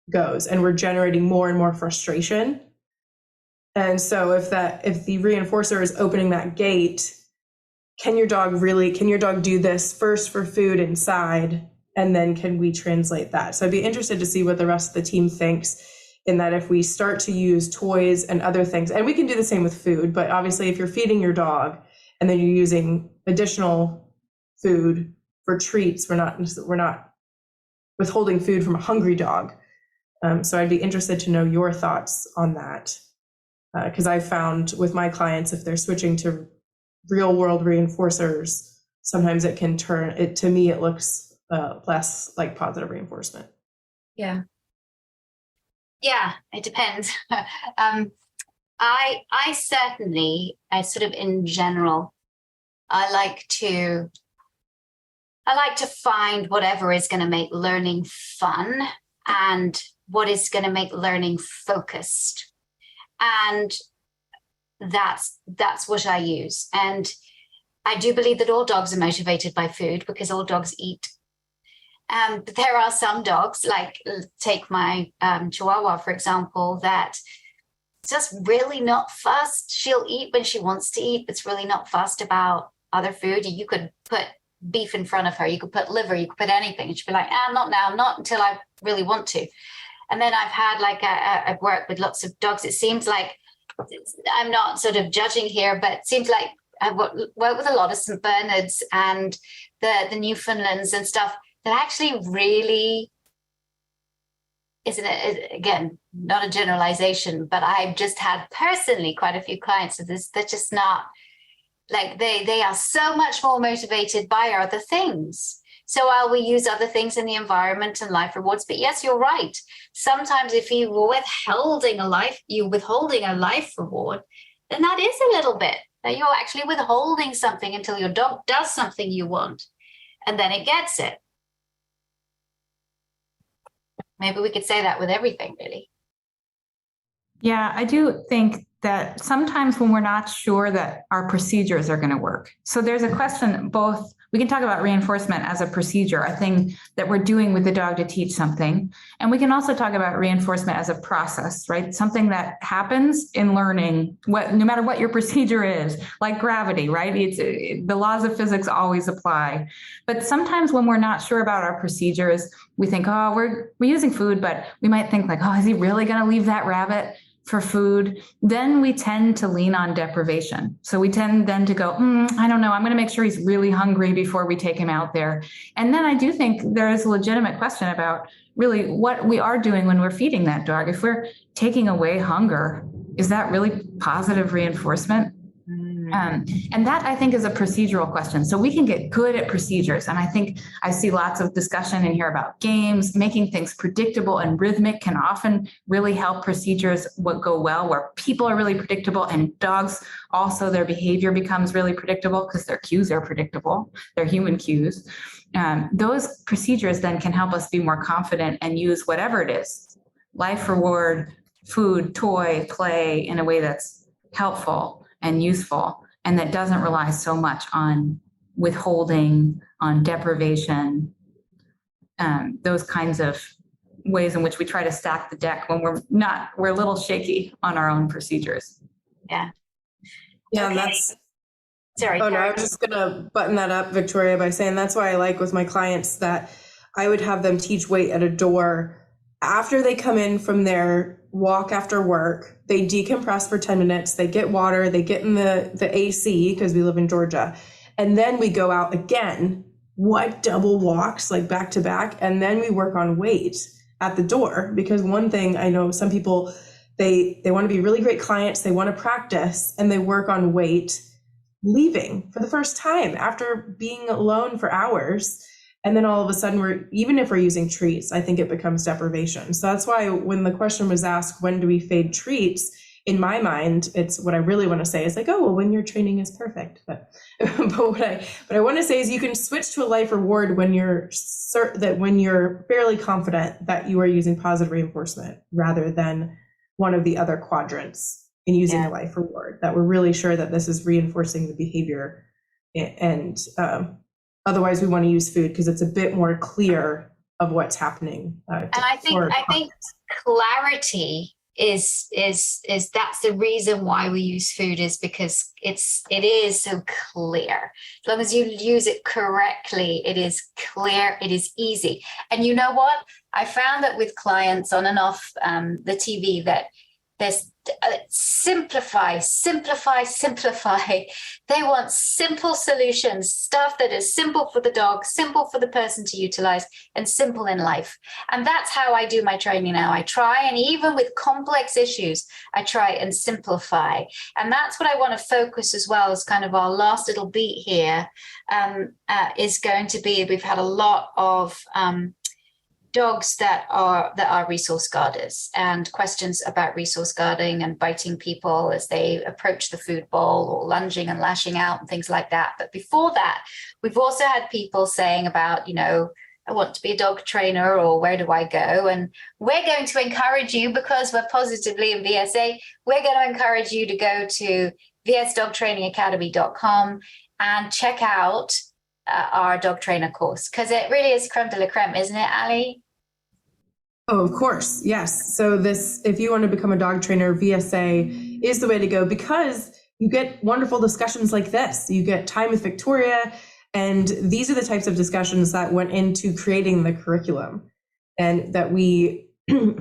goes, and we're generating more and more frustration. And so if the reinforcer is opening that gate, can your dog do this first for food inside, and then can we translate that? So I'd be interested to see what the rest of the team thinks, in that if we start to use toys and other things, and we can do the same with food, but obviously if you're feeding your dog and then you're using additional food for treats, we're not withholding food from a hungry dog. So I'd be interested to know your thoughts on that. Because I've found with my clients, if they're switching to real world reinforcers, sometimes it can to me, it looks less like positive reinforcement. Yeah, it depends. I certainly, sort of in general, I like to find whatever is going to make learning fun and what is going to make learning focused. And that's what I use. And I do believe that all dogs are motivated by food because all dogs eat. But there are some dogs, like take my Chihuahua, for example, that just really not fussed. She'll eat when she wants to eat, but it's really not fussed about other food. You could put beef in front of her, you could put liver, you could put anything, and she'd be like, not now, not until I really want to. And then I've had I've worked with lots of dogs. It seems like, I'm not sort of judging here, but it seems like I've worked with a lot of St. Bernards and the Newfoundlands and stuff that actually really, isn't it, again, not a generalization, but I've just had personally quite a few clients of this. They're just not, like, they are so much more motivated by other things. So while we use other things in the environment and life rewards, but yes, you're right. Sometimes if you're withholding a life reward, then that is a little bit that you're actually withholding something until your dog does something you want, and then it gets it. Maybe we could say that with everything, really. Yeah, I do think that sometimes when we're not sure that our procedures are going to work. So there's a question, both, we can talk about reinforcement as a procedure, a thing that we're doing with the dog to teach something. And we can also talk about reinforcement as a process, right? Something that happens in learning, no matter what your procedure is, like gravity, right? The laws of physics always apply. But sometimes when we're not sure about our procedures, we think, oh, we're using food, but we might think like, oh, is he really going to leave that rabbit for food? Then we tend to lean on deprivation. So we tend then to go, I don't know, I'm going to make sure he's really hungry before we take him out there. And then I do think there is a legitimate question about really what we are doing when we're feeding that dog. If we're taking away hunger, is that really positive reinforcement? And that, I think, is a procedural question. So we can get good at procedures. And I think I see lots of discussion in here about games. Making things predictable and rhythmic can often really help procedures go well, where people are really predictable and dogs also, their behavior becomes really predictable because their cues are predictable, their human cues. Those procedures then can help us be more confident and use whatever it is, life reward, food, toy, play, in a way that's helpful and useful, and that doesn't rely so much on withholding, on deprivation, those kinds of ways in which we try to stack the deck when we're a little shaky on our own procedures. Yeah. Yeah, okay. That's sorry. Oh no, I was just gonna button that up, Victoria, by saying that's why I like with my clients that I would have them teach weight at a door after they come in from their walk after work. They decompress for 10 minutes, they get water, they get in the AC because we live in Georgia, and then we go out again, double walks, like back to back, and then we work on weight at the door. Because one thing I know, some people, they want to be really great clients, they want to practice, and they work on weight leaving for the first time after being alone for hours. And then all of a sudden, even if we're using treats, I think it becomes deprivation. So that's why when the question was asked, when do we fade treats? In my mind, it's what I really want to say is like, oh, well, when your training is perfect. But what I want to say is you can switch to a life reward when you're fairly confident that you are using positive reinforcement rather than one of the other quadrants in using a life reward, that we're really sure that this is reinforcing the behavior. And otherwise, we want to use food because it's a bit more clear of what's happening. And I think clarity is that's the reason why we use food, is because it is so clear. As long as you use it correctly, it is clear, it is easy. And you know what? I found that with clients on and off the TV that there's simplify. They want simple solutions, stuff that is simple for the dog, simple for the person to utilize, and simple in life. And that's how I do my training now. I try, and even with complex issues, I try and simplify. And that's what I want to focus as well as kind of our last little beat here is going to be, we've had a lot of dogs that are resource guarders, and questions about resource guarding and biting people as they approach the food bowl, or lunging and lashing out and things like that. But before that, we've also had people saying about, I want to be a dog trainer, or where do I go? And we're going to encourage you, because we're positively in VSA, we're going to encourage you to go to vsdogtrainingacademy.com and check out our dog trainer course, because it really is creme de la creme, isn't it, Ali? Oh, of course. Yes. So if you want to become a dog trainer, VSA is the way to go, because you get wonderful discussions like this. You get time with Victoria, and these are the types of discussions that went into creating the curriculum, and that we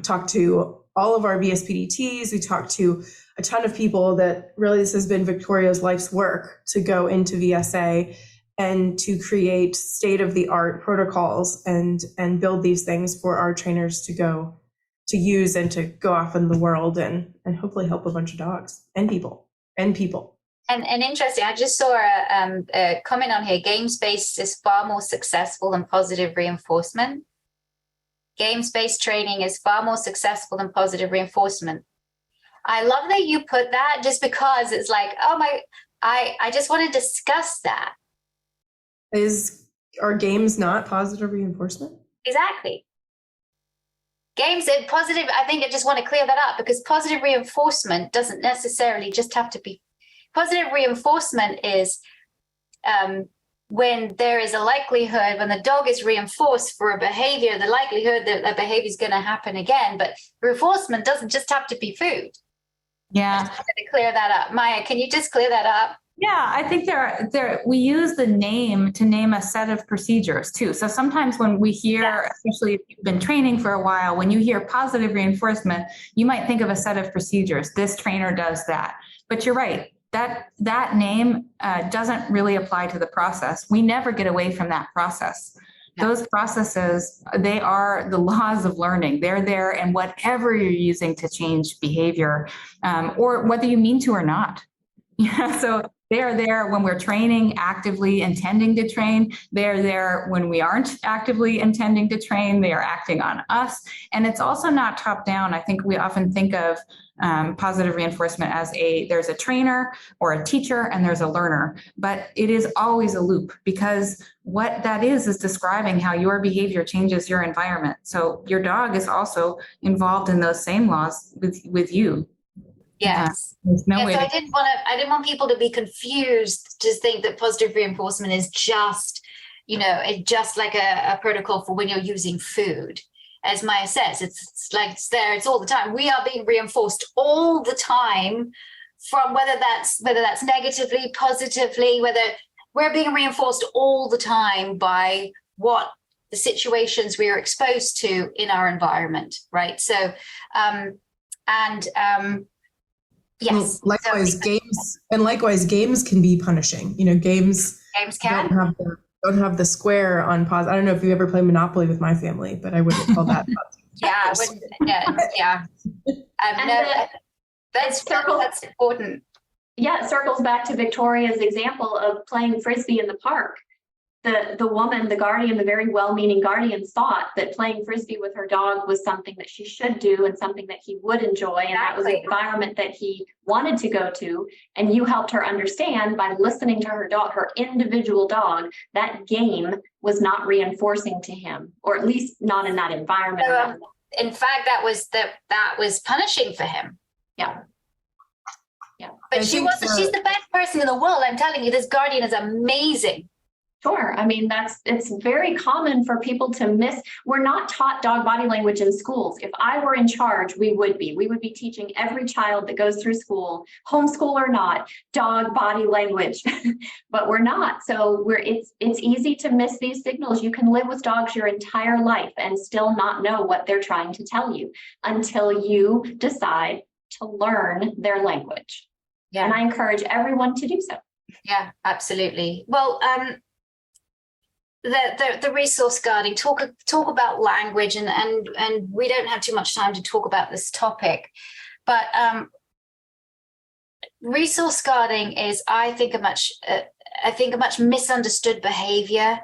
talked to all of our VSPDTs. We talked to a ton of people that really, this has been Victoria's life's work to go into VSA and to create state-of-the-art protocols and build these things for our trainers to go to use and to go off in the world and hopefully help a bunch of dogs and people. And interesting, I just saw a comment on here. Games-based is far more successful than positive reinforcement. Games-based training is far more successful than positive reinforcement. I love that you put that, just because it's like, I just want to discuss that. Are games not positive reinforcement? Exactly. Games are positive. I think I just want to clear that up, because positive reinforcement doesn't necessarily just have to be. Positive reinforcement is when there is a likelihood, when the dog is reinforced for a behavior, the likelihood that the behavior is going to happen again. But reinforcement doesn't just have to be food. Yeah. I just wanted to clear that up. Maya, can you just clear that up? Yeah, I think we use the name to name a set of procedures too. So sometimes when we hear, especially if you've been training for a while, when you hear positive reinforcement, you might think of a set of procedures. This trainer does that. But you're right, that name doesn't really apply to the process. We never get away from that process. Those processes, they are the laws of learning. They're there, and whatever you're using to change behavior, or whether you mean to or not. Yeah, so they are there when we're training, actively intending to train. They're there when we aren't actively intending to train. They are acting on us. And it's also not top down. I think we often think of positive reinforcement as there's a trainer or a teacher and there's a learner, but it is always a loop, because what that is describing how your behavior changes your environment. So your dog is also involved in those same laws with you. Yes. So I didn't want people to be confused to think that positive reinforcement is just, it's just like a protocol for when you're using food. As Maya says, it's like it's there, it's all the time. We are being reinforced all the time, from whether that's negatively, positively, whether we're being reinforced all the time by what the situations we are exposed to in our environment, right? So, yes. Well, likewise, games can be punishing. Games can don't have the square on pause. I don't know if you ever play Monopoly with my family, but I wouldn't call that. Yeah. That's important. Yeah, it circles back to Victoria's example of playing Frisbee in the park. The woman, the guardian, the very well-meaning guardian, thought that playing Frisbee with her dog was something that she should do and something that he would enjoy. And that was an environment that he wanted to go to. And you helped her understand by listening to her dog, her individual dog, that game was not reinforcing to him, or at least not in that environment. In fact, that was punishing for him. Yeah. But she's the best person in the world. I'm telling you, this guardian is amazing. Sure. I mean, it's very common for people to miss. We're not taught dog body language in schools. If I were in charge, we would be teaching every child that goes through school, homeschool or not, dog body language, but we're not. So it's easy to miss these signals. You can live with dogs your entire life and still not know what they're trying to tell you until you decide to learn their language. Yeah. And I encourage everyone to do so. Yeah, absolutely. Well, the resource guarding, talk about language, and we don't have too much time to talk about this topic, but resource guarding is, I think, a much misunderstood behavior,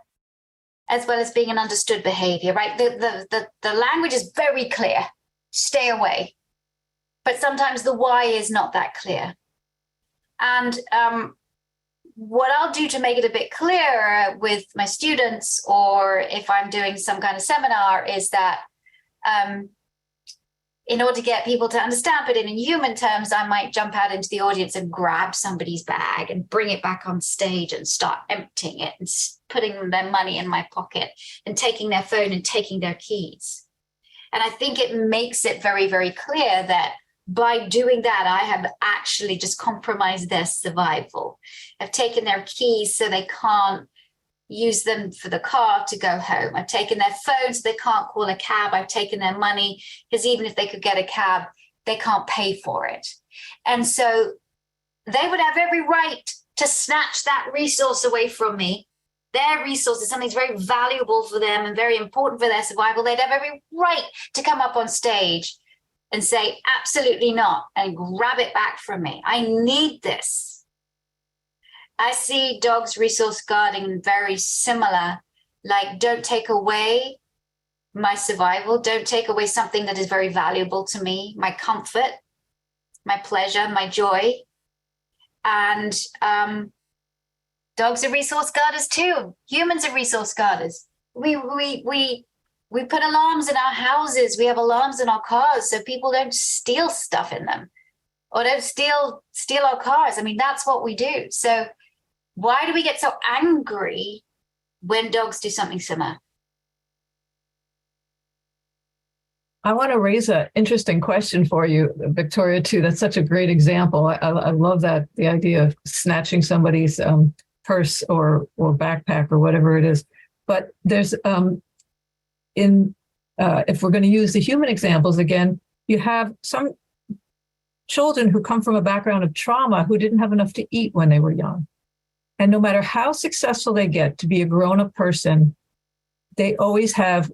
as well as being an understood behavior, right? The language is very clear, stay away, but sometimes the why is not that clear. And what I'll do to make it a bit clearer with my students, or if I'm doing some kind of seminar, is that in order to get people to understand, but in human terms, I might jump out into the audience and grab somebody's bag and bring it back on stage and start emptying it and putting their money in my pocket and taking their phone and taking their keys. And I think it makes it very, very clear that by doing that, I have actually just compromised their survival. I've taken their keys so they can't use them for the car to go home. I've taken their phones so they can't call a cab. I've taken their money because even if they could get a cab, they can't pay for it. And so they would have every right to snatch that resource away from me. Their resource is something that's very valuable for them and very important for their survival. They'd have every right to come up on stage and say, absolutely not, and grab it back from me. I need this. I see dogs resource guarding very similar, like don't take away my survival, don't take away something that is very valuable to me, my comfort, my pleasure, my joy. And dogs are resource guarders too. Humans are resource guarders. We put alarms in our houses. We have alarms in our cars so people don't steal stuff in them or don't steal our cars. I mean, that's what we do. So why do we get so angry when dogs do something similar? I want to raise an interesting question for you, Victoria, too. That's such a great example. I love that, the idea of snatching somebody's purse or backpack or whatever it is. But there's, if we're going to use the human examples again, you have some children who come from a background of trauma who didn't have enough to eat when they were young. And no matter how successful they get to be a grown-up person, they always have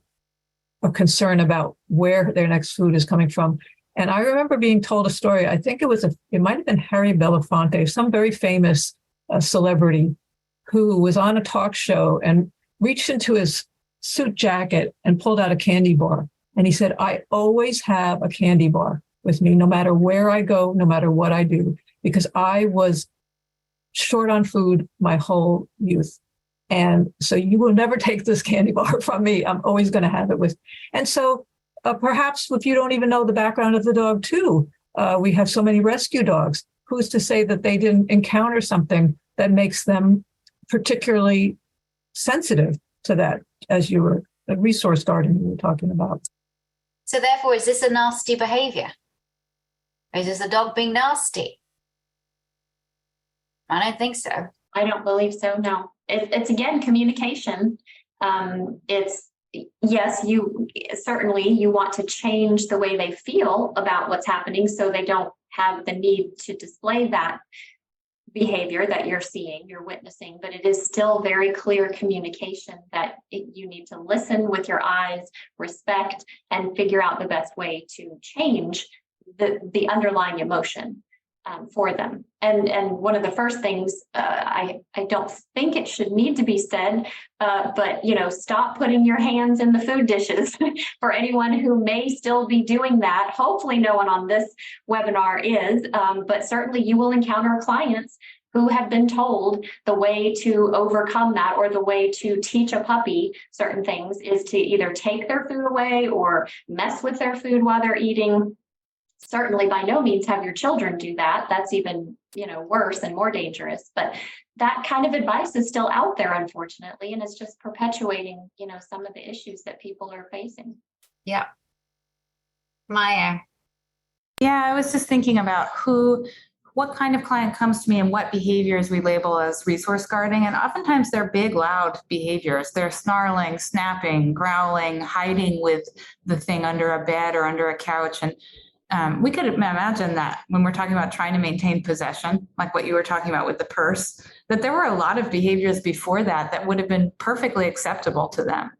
a concern about where their next food is coming from. And I remember being told a story. I think it might have been Harry Belafonte, some very famous celebrity who was on a talk show and reached into his suit jacket and pulled out a candy bar. And he said, I always have a candy bar with me, no matter where I go, no matter what I do, because I was short on food my whole youth. And so you will never take this candy bar from me. I'm always going to have it with. And so perhaps if you don't even know the background of the dog too, we have so many rescue dogs. Who's to say that they didn't encounter something that makes them particularly sensitive to that, as you were the resource guarding you were talking about? So therefore, is this a nasty behavior? Or is this a dog being nasty? I don't think so. I don't believe so. No, it's again, communication. It's yes, you want to change the way they feel about what's happening so they don't have the need to display that behavior that you're witnessing, but it is still very clear communication that you need to listen with your eyes, respect, and figure out the best way to change the underlying emotion for them. And one of the first things, I don't think it should need to be said, but stop putting your hands in the food dishes. For anyone who may still be doing that, hopefully no one on this webinar is, but certainly you will encounter clients who have been told the way to overcome that, or the way to teach a puppy certain things, is to either take their food away or mess with their food while they're eating. Certainly by no means have your children do that. That's even, worse and more dangerous. But that kind of advice is still out there, unfortunately, and it's just perpetuating, some of the issues that people are facing. Yeah. Maya. Yeah, I was just thinking about what kind of client comes to me and what behaviors we label as resource guarding. And oftentimes they're big, loud behaviors. They're snarling, snapping, growling, hiding with the thing under a bed or under a couch. And we could imagine that when we're talking about trying to maintain possession, like what you were talking about with the purse, that there were a lot of behaviors before that would have been perfectly acceptable to them.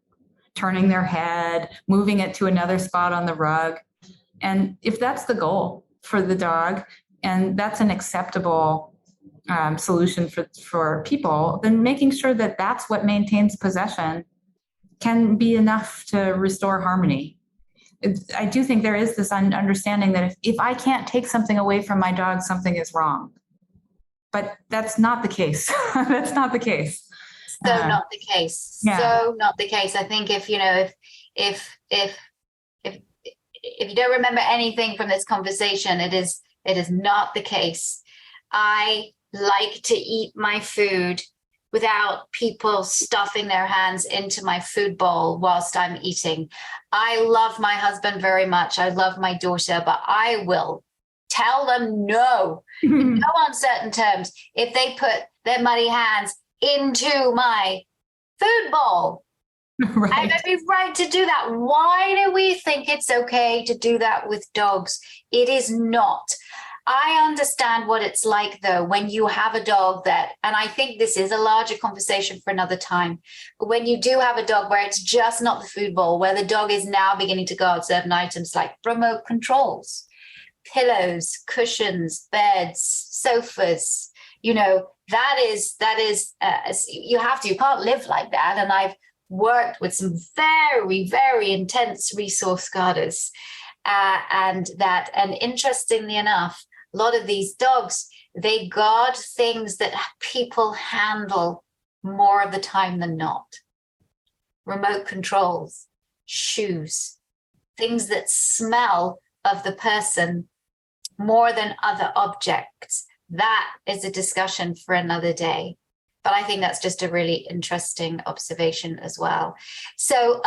Turning their head, moving it to another spot on the rug. And if that's the goal for the dog, and that's an acceptable solution for people, then making sure that that's what maintains possession can be enough to restore harmony. I do think there is this understanding that if I can't take something away from my dog, something is wrong. but that's not the case. That's not the case. So not the case. Yeah. So not the case. I think if you don't remember anything from this conversation, it is not the case. I like to eat my food without people stuffing their hands into my food bowl whilst I'm eating. I love my husband very much. I love my daughter, but I will tell them no, no uncertain terms if they put their muddy hands into my food bowl. Right. I have every right to do that. Why do we think it's okay to do that with dogs? It is not. I understand what it's like, though, when you have a dog that, and I think this is a larger conversation for another time, but when you do have a dog where it's just not the food bowl, where the dog is now beginning to guard certain items like remote controls, pillows, cushions, beds, sofas, that is you can't live like that. And I've worked with some very, very intense resource guarders. And interestingly enough, a lot of these dogs, they guard things that people handle more of the time than not. Remote controls, shoes, things that smell of the person more than other objects. That is a discussion for another day. But I think that's just a really interesting observation as well. So,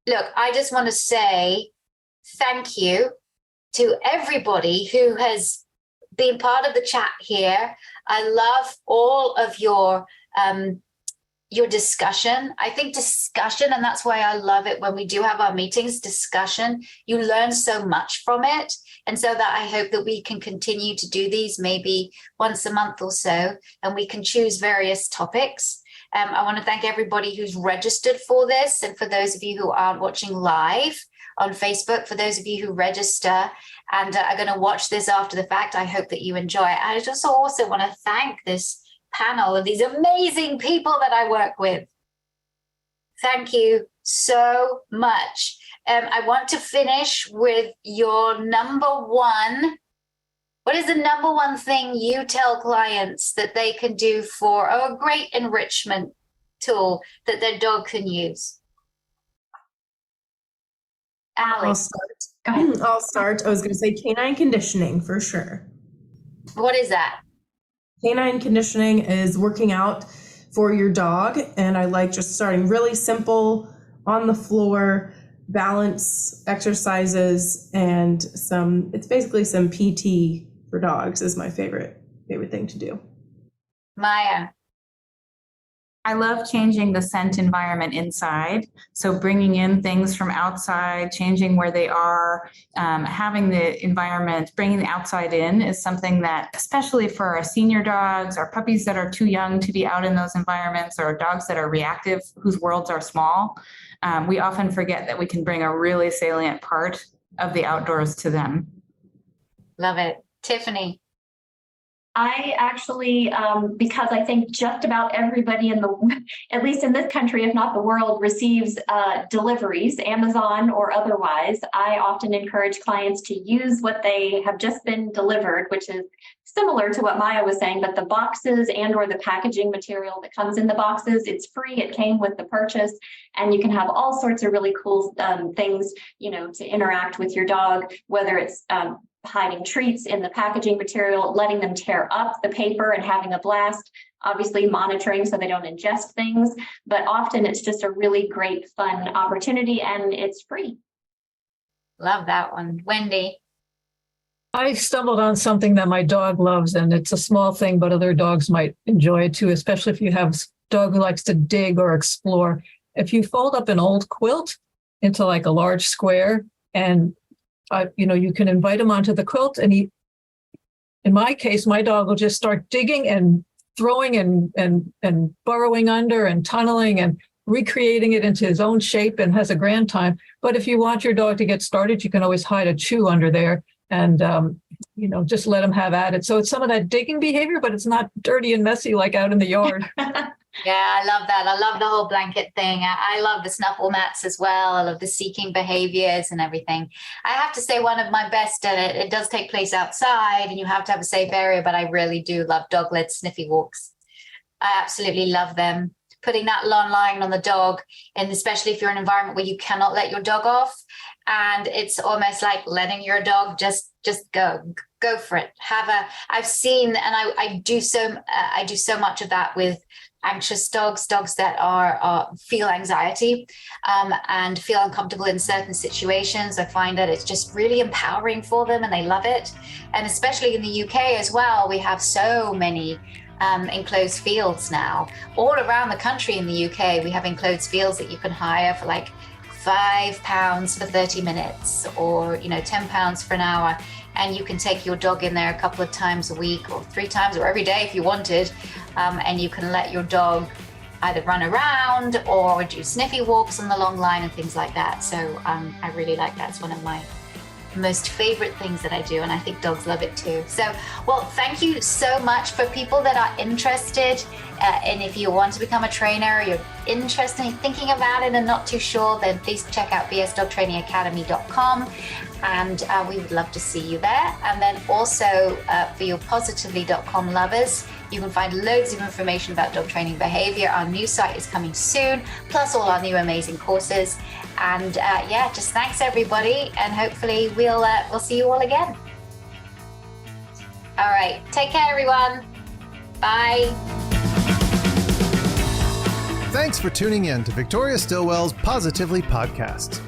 look, I just want to say thank you to everybody who has been part of the chat here. I love all of your discussion. I think discussion, and that's why I love it when we do have our meetings, discussion, you learn so much from it. And so that I hope that we can continue to do these maybe once a month or so, and we can choose various topics. I want to thank everybody who's registered for this. And for those of you who aren't watching live on Facebook, for those of you who register and are going to watch this after the fact, I hope that you enjoy it. I just also want to thank this panel of these amazing people that I work with. Thank you so much. I want to finish with your number one. What is the number one thing you tell clients that they can do for a great enrichment tool that their dog can use? Allie. I'll start. I was going to say canine conditioning for sure. What is that? Canine conditioning is working out for your dog. And I like just starting really simple on the floor, balance exercises, and it's basically some PT for dogs is my favorite thing to do. Maya. I love changing the scent environment inside. So bringing in things from outside, changing where they are, having the environment, bringing the outside in is something that, especially for our senior dogs or puppies that are too young to be out in those environments, or dogs that are reactive, whose worlds are small, we often forget that we can bring a really salient part of the outdoors to them. Love it. Tiffany. I actually, because I think just about everybody at least in this country, if not the world, receives deliveries, Amazon or otherwise, I often encourage clients to use what they have just been delivered, which is similar to what Maya was saying, but the boxes and or the packaging material that comes in the boxes, it's free. It came with the purchase, and you can have all sorts of really cool things, to interact with your dog, whether it's hiding treats in the packaging material, letting them tear up the paper and having a blast, obviously monitoring so they don't ingest things, but often it's just a really great, fun opportunity, and it's free. Love that one. Wendy. I stumbled on something that my dog loves, and it's a small thing, but other dogs might enjoy it too, especially if you have a dog who likes to dig or explore. If you fold up an old quilt into like a large square, and you can invite him onto the quilt, and in my case, my dog will just start digging and throwing and burrowing under and tunneling and recreating it into his own shape, and has a grand time. But if you want your dog to get started, you can always hide a chew under there and, just let him have at it. So it's some of that digging behavior, but it's not dirty and messy like out in the yard. Yeah, I love that. I love the whole blanket thing. I love the snuffle mats as well. I love the seeking behaviors and everything. I have to say one of my best, and it does take place outside and you have to have a safe area, but I really do love dog-led sniffy walks. I absolutely love them. Putting that long line on the dog, and especially if you're in an environment where you cannot let your dog off, and it's almost like letting your dog just go for it. I've seen, and I do so much of that with anxious dogs that are feel anxiety and feel uncomfortable in certain situations. I find that it's just really empowering for them and they love it. And especially in the UK as well, we have so many enclosed fields now. All around the country in the UK, we have enclosed fields that you can hire for like £5 for 30 minutes or, £10 for an hour. And you can take your dog in there a couple of times a week or 3 times or every day if you wanted. And you can let your dog either run around or do sniffy walks on the long line and things like that. So I really like that. It's one of my most favorite things that I do, and I think dogs love it too. So, well, thank you so much. For people that are interested, and if you want to become a trainer, you're interested in thinking about it and not too sure, then please check out vsdogtrainingacademy.com, and we would love to see you there. And then also for your positively.com lovers, you can find loads of information about dog training behavior. Our new site is coming soon, plus all our new amazing courses. And just thanks everybody, and hopefully we'll see you all again. All right, take care everyone. Bye. Thanks for tuning in to Victoria Stilwell's Positively podcast.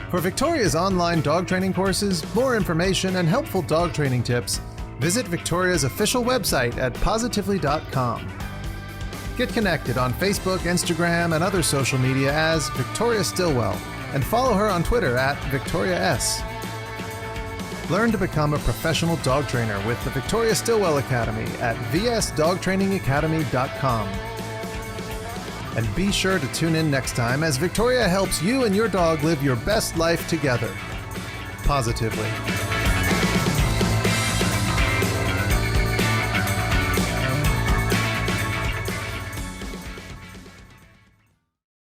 For Victoria's online dog training courses, more information, and helpful dog training tips, visit Victoria's official website at positively.com. Get connected on Facebook, Instagram, and other social media as Victoria Stilwell, and follow her on Twitter at Victoria S. Learn to become a professional dog trainer with the Victoria Stilwell Academy at vsdogtrainingacademy.com. And be sure to tune in next time as Victoria helps you and your dog live your best life together, positively.